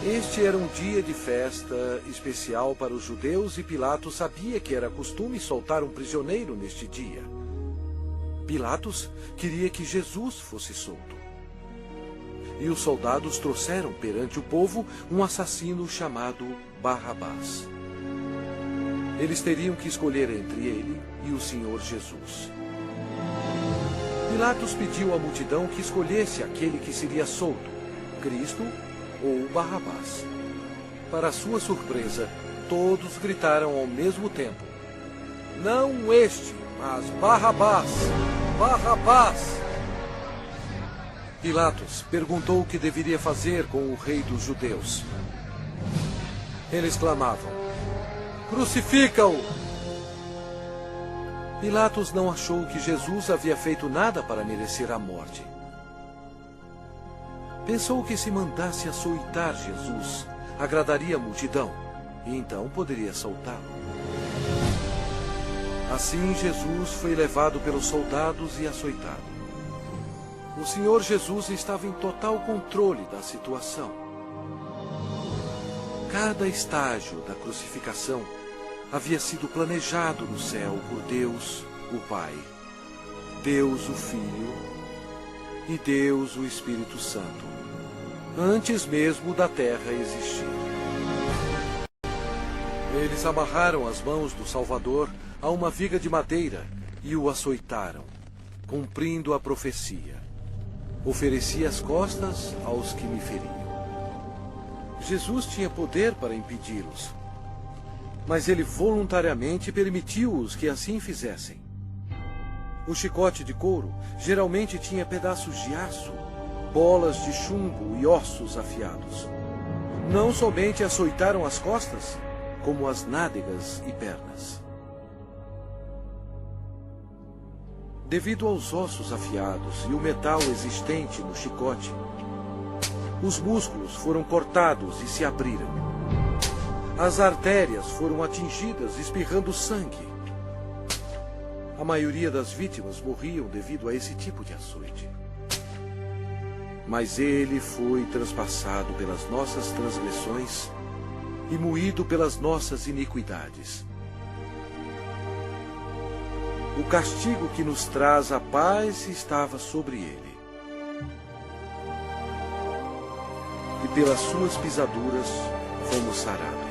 Este era um dia de festa especial para os judeus e Pilatos sabia que era costume soltar um prisioneiro neste dia. Pilatos queria que Jesus fosse solto. E os soldados trouxeram perante o povo um assassino chamado Barrabás. Eles teriam que escolher entre ele e o Senhor Jesus. Pilatos pediu à multidão que escolhesse aquele que seria solto, Cristo ou Barrabás. Para sua surpresa, todos gritaram ao mesmo tempo: Não este, mas Barrabás! Barrabás! Pilatos perguntou o que deveria fazer com o rei dos judeus. Eles clamavam: Crucifica-o! Pilatos não achou que Jesus havia feito nada para merecer a morte. Pensou que se mandasse açoitar Jesus, agradaria a multidão, e então poderia soltá-lo. Assim Jesus foi levado pelos soldados e açoitado. O Senhor Jesus estava em total controle da situação. Cada estágio da crucificação havia sido planejado no céu por Deus, o Pai, Deus, o Filho e Deus, o Espírito Santo, antes mesmo da terra existir. Eles amarraram as mãos do Salvador a uma viga de madeira e o açoitaram, cumprindo a profecia: Ofereci as costas aos que me feriam. Jesus tinha poder para impedi-los, mas ele voluntariamente permitiu-os que assim fizessem. O chicote de couro geralmente tinha pedaços de aço, bolas de chumbo e ossos afiados. Não somente açoitaram as costas, como as nádegas e pernas. Devido aos ossos afiados e o metal existente no chicote, os músculos foram cortados e se abriram. As artérias foram atingidas, espirrando sangue. A maioria das vítimas morriam devido a esse tipo de açoite. Mas ele foi transpassado pelas nossas transgressões e moído pelas nossas iniquidades. O castigo que nos traz a paz estava sobre ele. E pelas suas pisaduras fomos sarados.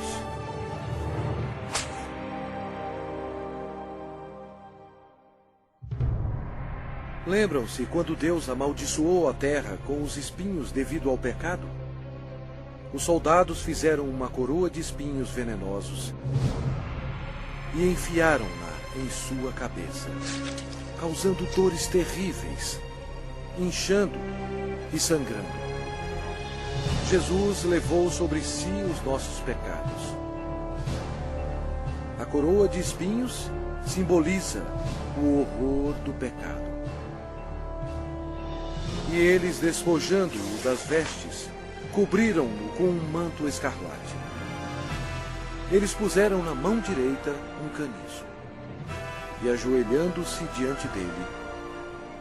Lembram-se quando Deus amaldiçoou a terra com os espinhos devido ao pecado? Os soldados fizeram uma coroa de espinhos venenosos e enfiaram-na em sua cabeça, causando dores terríveis, inchando e sangrando. Jesus levou sobre si os nossos pecados. A coroa de espinhos simboliza o horror do pecado. E eles, despojando-o das vestes, cobriram-no com um manto escarlate. Eles puseram na mão direita um caniço e, ajoelhando-se diante dele,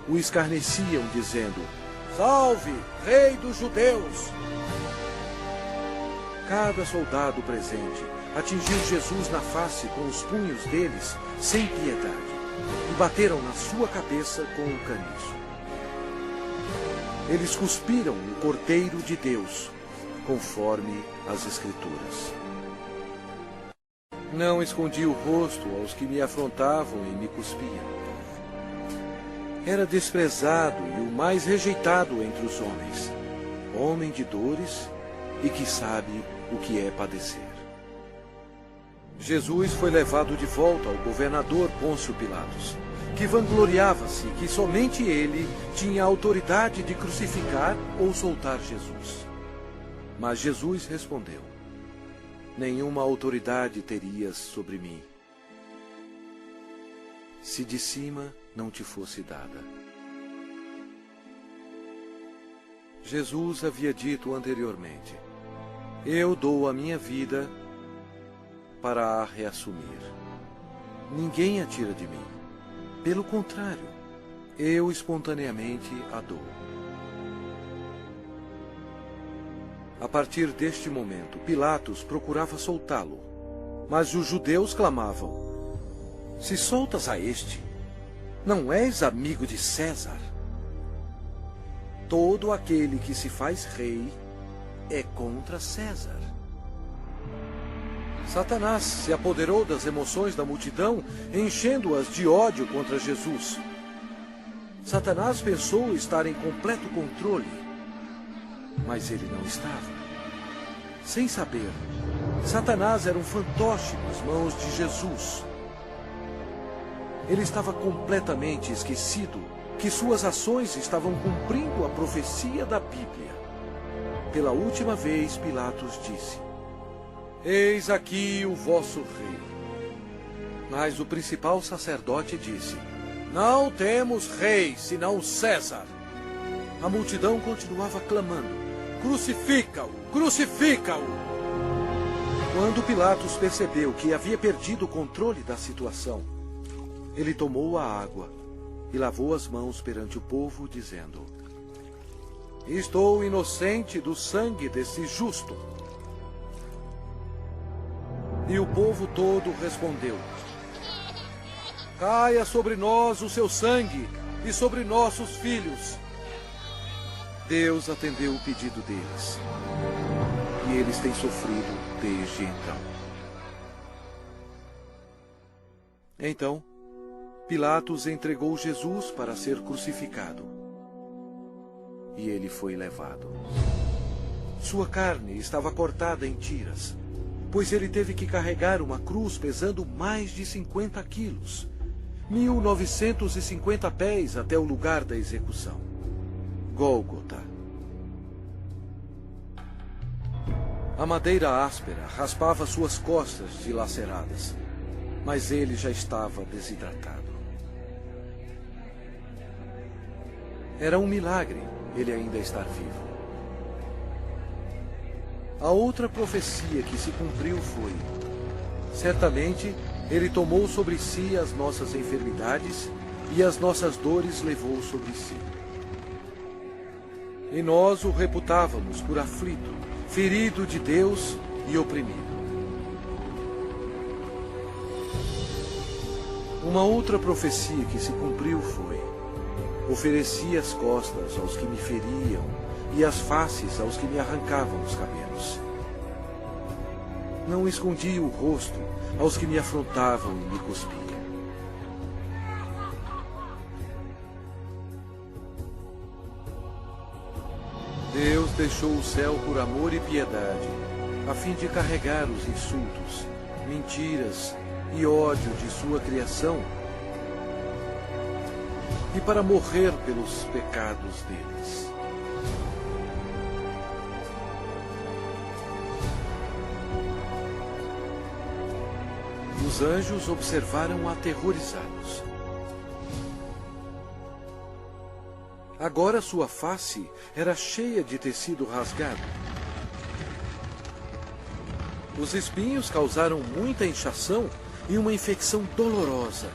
o escarneciam, dizendo: Salve, Rei dos Judeus! Cada soldado presente atingiu Jesus na face com os punhos deles, sem piedade, e bateram na sua cabeça com o caniço. Eles cuspiram o Cordeiro de Deus, conforme as Escrituras. Não escondi o rosto aos que me afrontavam e me cuspiam. Era desprezado e o mais rejeitado entre os homens, homem de dores e que sabe o que é padecer. Jesus foi levado de volta ao governador Pôncio Pilatos, que vangloriava-se que somente ele tinha autoridade de crucificar ou soltar Jesus. Mas Jesus respondeu: nenhuma autoridade terias sobre mim, se de cima não te fosse dada. Jesus havia dito anteriormente: eu dou a minha vida para a reassumir. Ninguém a tira de mim. Pelo contrário, eu espontaneamente a dou. A partir deste momento, Pilatos procurava soltá-lo, mas os judeus clamavam: se soltas a este, não és amigo de César? Todo aquele que se faz rei é contra César. Satanás se apoderou das emoções da multidão, enchendo-as de ódio contra Jesus. Satanás pensou estar em completo controle, mas ele não estava. Sem saber, Satanás era um fantoche nas mãos de Jesus. Ele estava completamente esquecido que suas ações estavam cumprindo a profecia da Bíblia. Pela última vez, Pilatos disse: eis aqui o vosso rei. Mas o principal sacerdote disse: não temos rei, senão César. A multidão continuava clamando: crucifica-o, crucifica-o! Quando Pilatos percebeu que havia perdido o controle da situação, ele tomou a água e lavou as mãos perante o povo, dizendo: estou inocente do sangue desse justo. E o povo todo respondeu: caia sobre nós o seu sangue e sobre nossos filhos. Deus atendeu o pedido deles, e eles têm sofrido desde então. Então, Pilatos entregou Jesus para ser crucificado, e ele foi levado. Sua carne estava cortada em tiras, pois ele teve que carregar uma cruz pesando mais de 50 quilos, 1950 pés até o lugar da execução, Gólgota. A madeira áspera raspava suas costas dilaceradas, mas ele já estava desidratado. Era um milagre ele ainda estar vivo. A outra profecia que se cumpriu foi: certamente ele tomou sobre si as nossas enfermidades e as nossas dores levou sobre si. E nós o reputávamos por aflito, ferido de Deus e oprimido. Uma outra profecia que se cumpriu foi: ofereci as costas aos que me feriam e as faces aos que me arrancavam os cabelos. Não escondi o rosto aos que me afrontavam e me cuspiam. Deus deixou o céu por amor e piedade, a fim de carregar os insultos, mentiras e ódio de sua criação, e para morrer pelos pecados deles. Os anjos observaram aterrorizados. Agora sua face era cheia de tecido rasgado. Os espinhos causaram muita inchação e uma infecção dolorosa,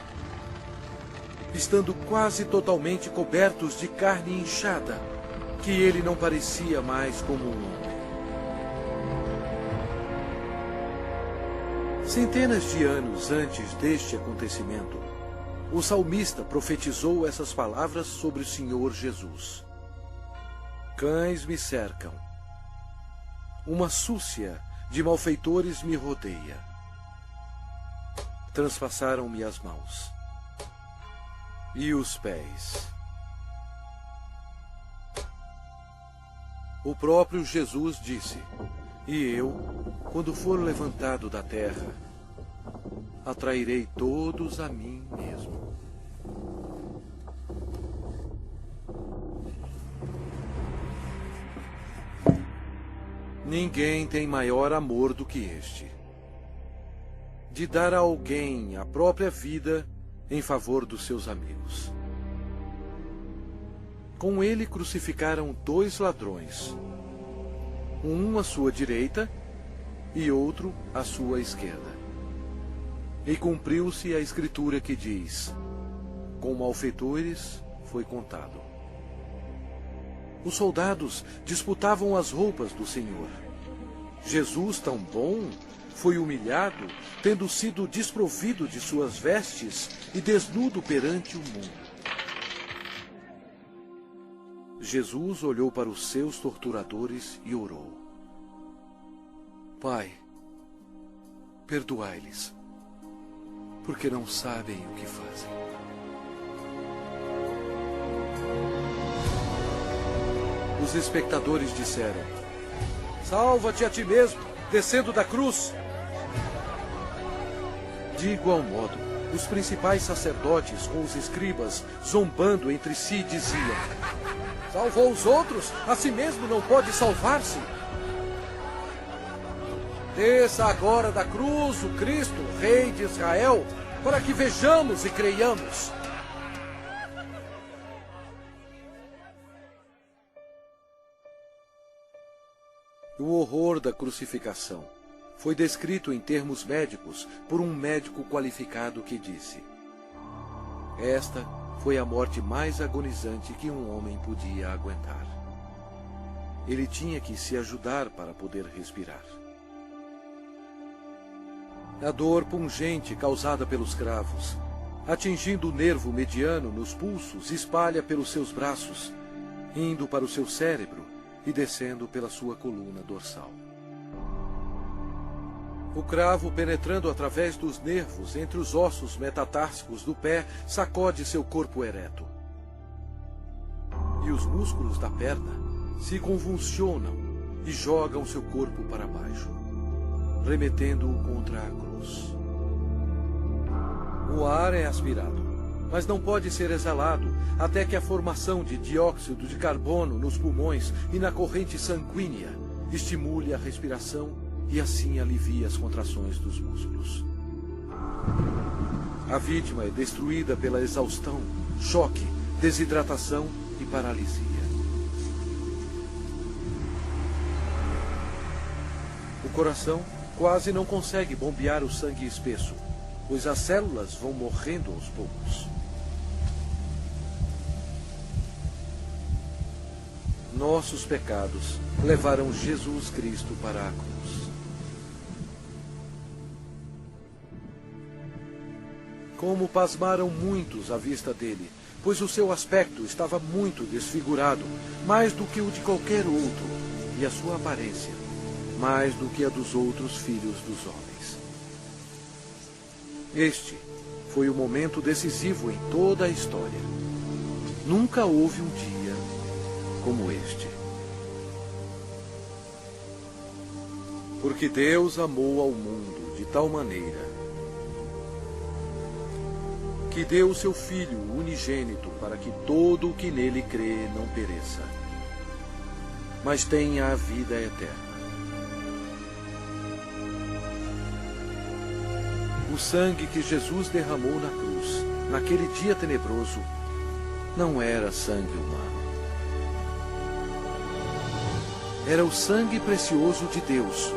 estando quase totalmente cobertos de carne inchada. que ele não parecia mais como um homem. Centenas de anos antes deste acontecimento, o salmista profetizou essas palavras sobre o Senhor Jesus. Cães me cercam. Uma súcia de malfeitores me rodeia. Transpassaram-me as mãos e os pés. O próprio Jesus disse: e eu, quando for levantado da terra, atrairei todos a mim mesmo. Ninguém tem maior amor do que este, de dar a alguém a própria vida em favor dos seus amigos. Com ele crucificaram 2 ladrões, um à sua direita e outro à sua esquerda. E cumpriu-se a escritura que diz: com malfeitores foi contado. Os soldados disputavam as roupas do Senhor. Jesus, tão bom, foi humilhado, tendo sido desprovido de suas vestes e desnudo perante o mundo. Jesus olhou para os seus torturadores e orou: Pai, perdoai-lhes, porque não sabem o que fazem. Os espectadores disseram: salva-te a ti mesmo, descendo da cruz. De igual modo, os principais sacerdotes com os escribas, zombando entre si, diziam: salvou os outros, a si mesmo não pode salvar-se. Desça agora da cruz o Cristo, Rei de Israel, para que vejamos e creiamos. O horror da crucificação foi descrito em termos médicos por um médico qualificado que disse: esta foi a morte mais agonizante que um homem podia aguentar. Ele tinha que se ajudar para poder respirar. A dor pungente causada pelos cravos, atingindo o nervo mediano nos pulsos, espalha pelos seus braços, indo para o seu cérebro e descendo pela sua coluna dorsal. O cravo, penetrando através dos nervos entre os ossos metatársicos do pé, sacode seu corpo ereto. E os músculos da perna se convulsionam e jogam seu corpo para baixo, remetendo-o contra a cruz. O ar é aspirado, mas não pode ser exalado até que a formação de dióxido de carbono nos pulmões e na corrente sanguínea estimule a respiração e assim alivie as contrações dos músculos. A vítima é destruída pela exaustão, choque, desidratação e paralisia. O coração quase não consegue bombear o sangue espesso, pois as células vão morrendo aos poucos. Nossos pecados levaram Jesus Cristo para a cruz. Como pasmaram muitos à vista dele, pois o seu aspecto estava muito desfigurado, mais do que o de qualquer outro, e a sua aparência, mais do que a dos outros filhos dos homens. Este foi o momento decisivo em toda a história. Nunca houve um dia como este. Porque Deus amou ao mundo de tal maneira que deu o seu Filho unigênito para que todo o que nele crê não pereça, mas tenha a vida eterna. O sangue que Jesus derramou na cruz, naquele dia tenebroso, não era sangue humano. Era o sangue precioso de Deus,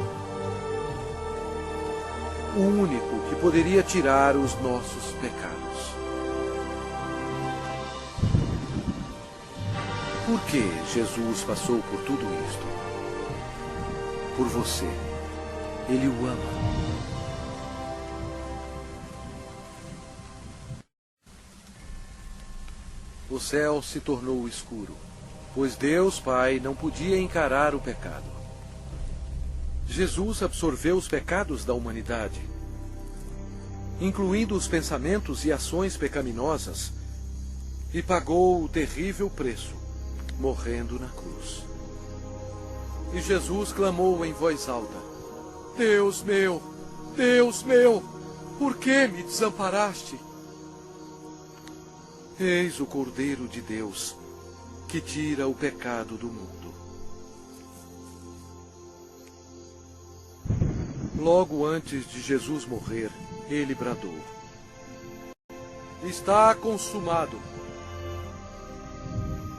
o único que poderia tirar os nossos pecados. Por que Jesus passou por tudo isto? Por você. Ele o ama. O céu se tornou escuro, pois Deus Pai não podia encarar o pecado. Jesus absorveu os pecados da humanidade, incluindo os pensamentos e ações pecaminosas, e pagou o terrível preço, morrendo na cruz. E Jesus clamou em voz alta: Deus meu, por que me desamparaste? Eis o Cordeiro de Deus, que tira o pecado do mundo. Logo antes de Jesus morrer, ele bradou: Está consumado.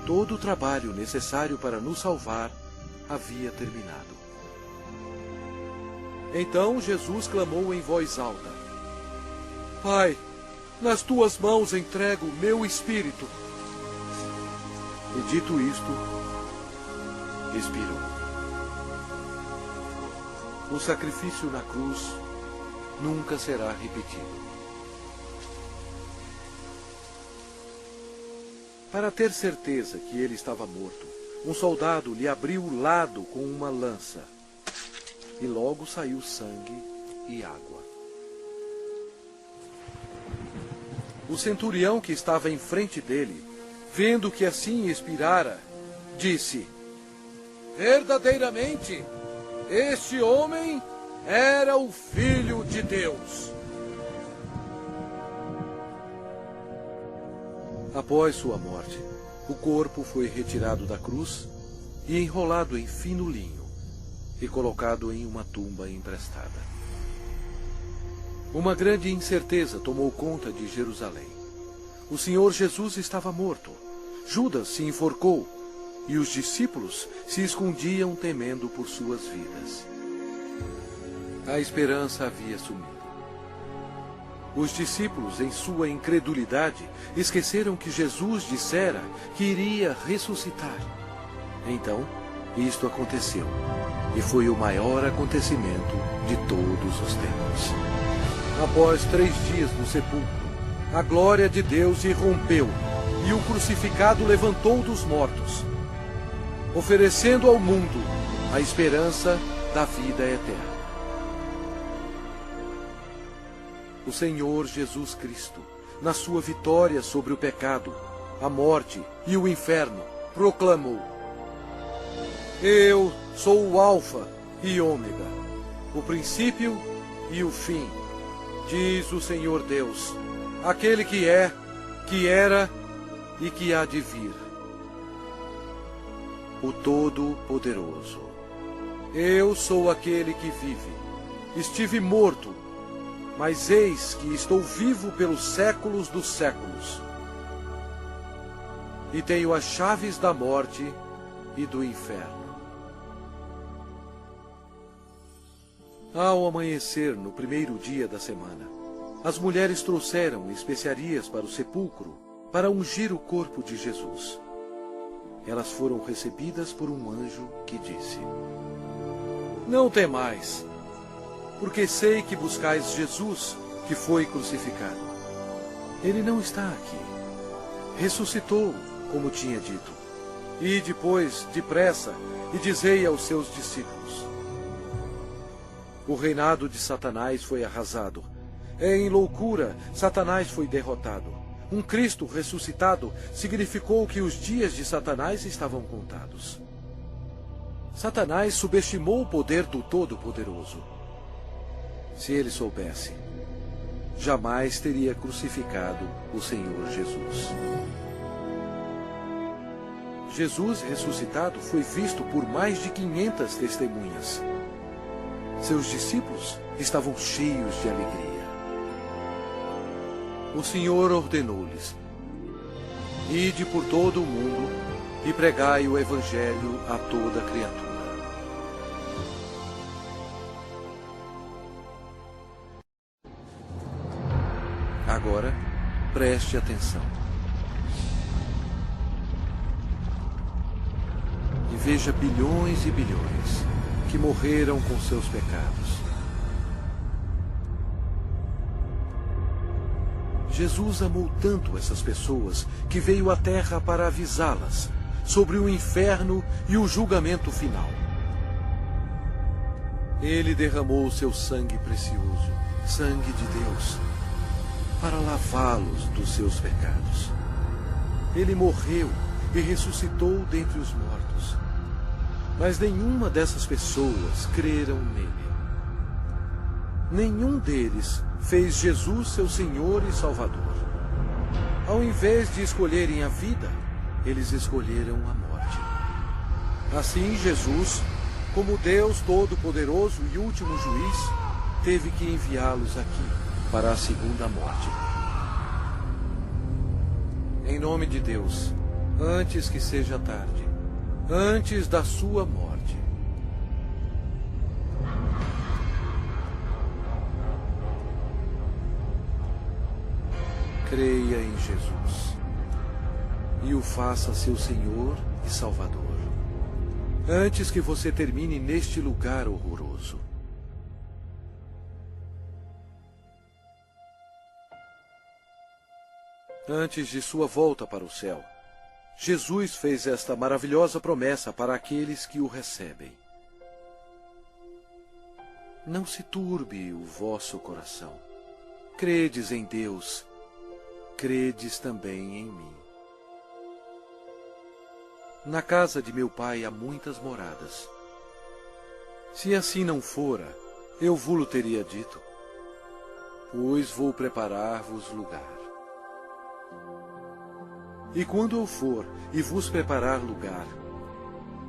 Todo o trabalho necessário para nos salvar havia terminado. Então Jesus clamou em voz alta: Pai, nas tuas mãos entrego o meu espírito. E dito isto, expirou. O sacrifício na cruz nunca será repetido. Para ter certeza que ele estava morto, um soldado lhe abriu o lado com uma lança, e logo saiu sangue e água. O centurião que estava em frente dele, vendo que assim expirara, disse: Verdadeiramente, este homem era o Filho de Deus. Após sua morte, o corpo foi retirado da cruz e enrolado em fino linho e colocado em uma tumba emprestada. Uma grande incerteza tomou conta de Jerusalém. O Senhor Jesus estava morto. Judas se enforcou e os discípulos se escondiam temendo por suas vidas. A esperança havia sumido. Os discípulos, em sua incredulidade, esqueceram que Jesus dissera que iria ressuscitar. Então, isto aconteceu, e foi o maior acontecimento de todos os tempos. Após 3 dias no sepulcro, a glória de Deus irrompeu, e o crucificado levantou dos mortos, oferecendo ao mundo a esperança da vida eterna. O Senhor Jesus Cristo, na sua vitória sobre o pecado, a morte e o inferno, proclamou: Eu sou o Alfa e Ômega, o princípio e o fim, diz o Senhor Deus, aquele que é, que era e que há de vir, o Todo-Poderoso. Eu sou aquele que vive. Estive morto, mas eis que estou vivo pelos séculos dos séculos. E tenho as chaves da morte e do inferno. Ao amanhecer, no primeiro dia da semana, as mulheres trouxeram especiarias para o sepulcro para ungir o corpo de Jesus. Elas foram recebidas por um anjo que disse: Não temais, porque sei que buscais Jesus, que foi crucificado. Ele não está aqui. Ressuscitou, como tinha dito. E depois, depressa, e dizei aos seus discípulos: O reinado de Satanás foi arrasado. Em loucura, Satanás foi derrotado. Um Cristo ressuscitado significou que os dias de Satanás estavam contados. Satanás subestimou o poder do Todo-Poderoso. Se ele soubesse, jamais teria crucificado o Senhor Jesus. Jesus ressuscitado foi visto por mais de 500 testemunhas. Seus discípulos estavam cheios de alegria. O Senhor ordenou-lhes: Ide por todo o mundo e pregai o Evangelho a toda criatura. Agora, preste atenção. veja bilhões e bilhões que morreram com seus pecados. Jesus amou tanto essas pessoas que veio à Terra para avisá-las sobre o inferno e o julgamento final. Ele derramou seu sangue precioso, sangue de Deus, para lavá-los dos seus pecados. Ele morreu e ressuscitou dentre os mortos. Mas nenhuma dessas pessoas creram nele. Nenhum deles fez Jesus seu Senhor e Salvador. Ao invés de escolherem a vida, eles escolheram a morte. Assim, Jesus, como Deus Todo-Poderoso e último juiz, teve que enviá-los aqui para a segunda morte. Em nome de Deus, antes que seja tarde, antes da sua morte, creia em Jesus e o faça seu Senhor e Salvador, antes que você termine neste lugar horroroso. Antes de sua volta para o céu, Jesus fez esta maravilhosa promessa para aqueles que o recebem. Não se turbe o vosso coração. Credes em Deus, credes também em mim. Na casa de meu Pai há muitas moradas. Se assim não fora, eu vou-lo teria dito, pois vou preparar-vos lugar. E quando eu for e vos preparar lugar,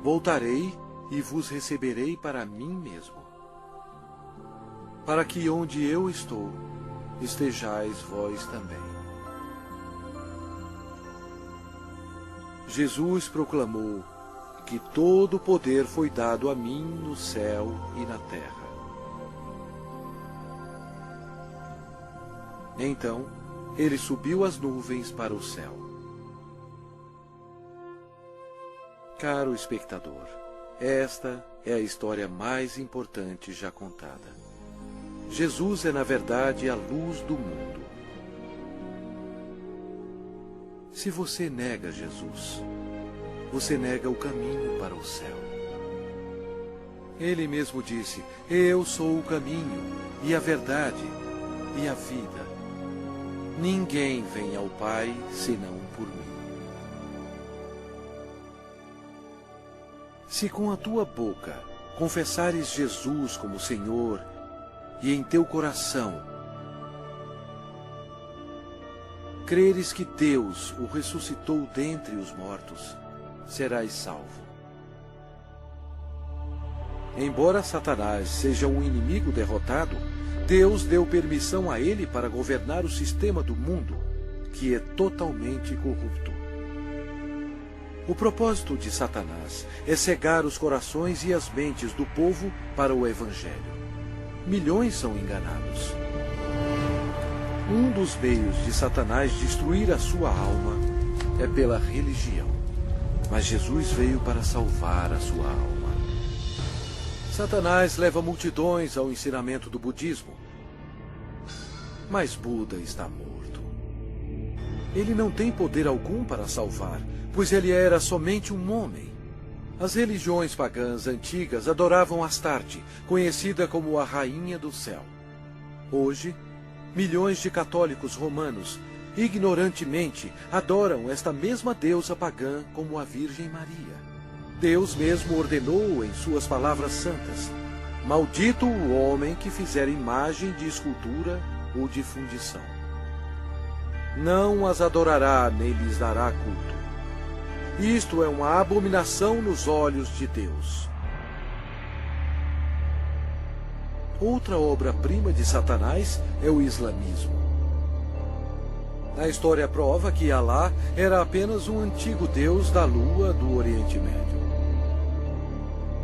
voltarei e vos receberei para mim mesmo, para que onde eu estou, estejais vós também. Jesus proclamou que todo o poder foi dado a mim no céu e na terra. Então, ele subiu às nuvens para o céu. Caro espectador, esta é a história mais importante já contada. Jesus é, na verdade, a luz do mundo. Se você nega Jesus, você nega o caminho para o céu. Ele mesmo disse: eu sou o caminho, e a verdade, e a vida. Ninguém vem ao Pai senão por mim. Se com a tua boca confessares Jesus como Senhor e em teu coração creres que Deus o ressuscitou dentre os mortos, serás salvo. Embora Satanás seja um inimigo derrotado, Deus deu permissão a ele para governar o sistema do mundo, que é totalmente corrupto. O propósito de Satanás é cegar os corações e as mentes do povo para o Evangelho. Milhões são enganados. Um dos meios de Satanás destruir a sua alma é pela religião. Mas Jesus veio para salvar a sua alma. Satanás leva multidões ao ensinamento do budismo. Mas Buda está morto. Ele não tem poder algum para salvar, pois ele era somente um homem. As religiões pagãs antigas adoravam Astarte, conhecida como a Rainha do Céu. Hoje, milhões de católicos romanos, ignorantemente, adoram esta mesma deusa pagã como a Virgem Maria. Deus mesmo ordenou em suas palavras santas: maldito o homem que fizer imagem de escultura ou de fundição. Não as adorará nem lhes dará culto. Isto é uma abominação nos olhos de Deus. Outra obra-prima de Satanás é o islamismo. A história prova que Alá era apenas um antigo deus da lua do Oriente Médio.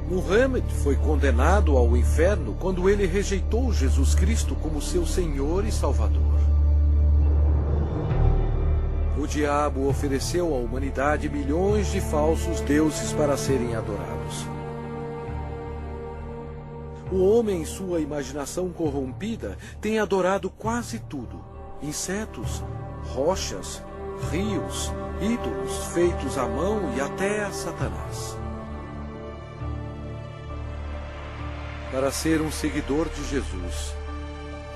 Muhammad foi condenado ao inferno quando ele rejeitou Jesus Cristo como seu Senhor e Salvador. O diabo ofereceu à humanidade milhões de falsos deuses para serem adorados. O homem, em sua imaginação corrompida, tem adorado quase tudo: insetos, rochas, rios, ídolos feitos à mão e até a Satanás. Para ser um seguidor de Jesus,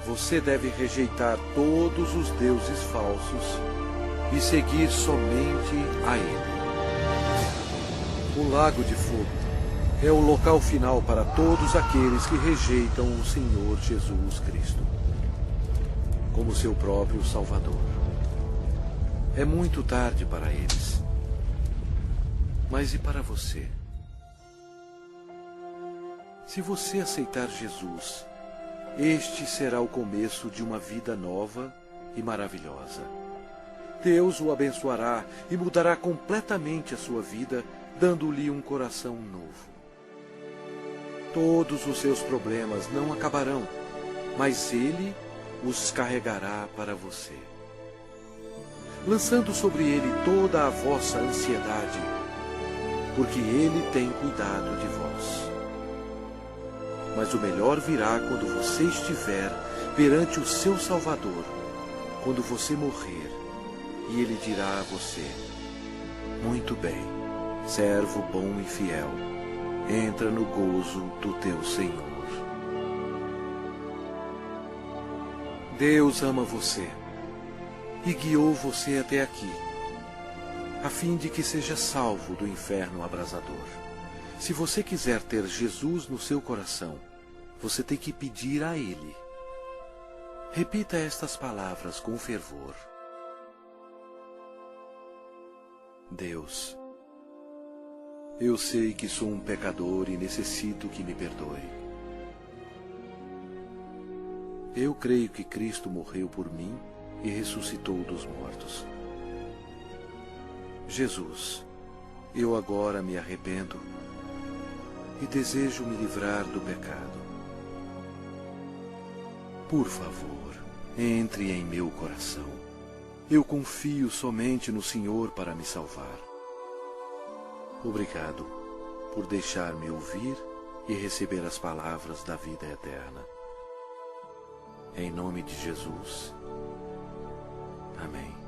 você deve rejeitar todos os deuses falsos e seguir somente a Ele. O Lago de Fogo é o local final para todos aqueles que rejeitam o Senhor Jesus Cristo como seu próprio Salvador. É muito tarde para eles. Mas e para você? Se você aceitar Jesus, este será o começo de uma vida nova e maravilhosa. Deus o abençoará e mudará completamente a sua vida, dando-lhe um coração novo. Todos os seus problemas não acabarão, mas Ele os carregará para você, lançando sobre Ele toda a vossa ansiedade, porque Ele tem cuidado de vós. Mas o melhor virá quando você estiver perante o seu Salvador, quando você morrer, e Ele dirá a você: muito bem, servo bom e fiel, entra no gozo do teu Senhor. Deus ama você e guiou você até aqui, a fim de que seja salvo do inferno abrasador. Se você quiser ter Jesus no seu coração, você tem que pedir a Ele. Repita estas palavras com fervor: Deus, eu sei que sou um pecador e necessito que me perdoe. Eu creio que Cristo morreu por mim e ressuscitou dos mortos. Jesus, eu agora me arrependo e desejo me livrar do pecado. Por favor, entre em meu coração. Eu confio somente no Senhor para me salvar. Obrigado por deixar-me ouvir e receber as palavras da vida eterna. Em nome de Jesus. Amém.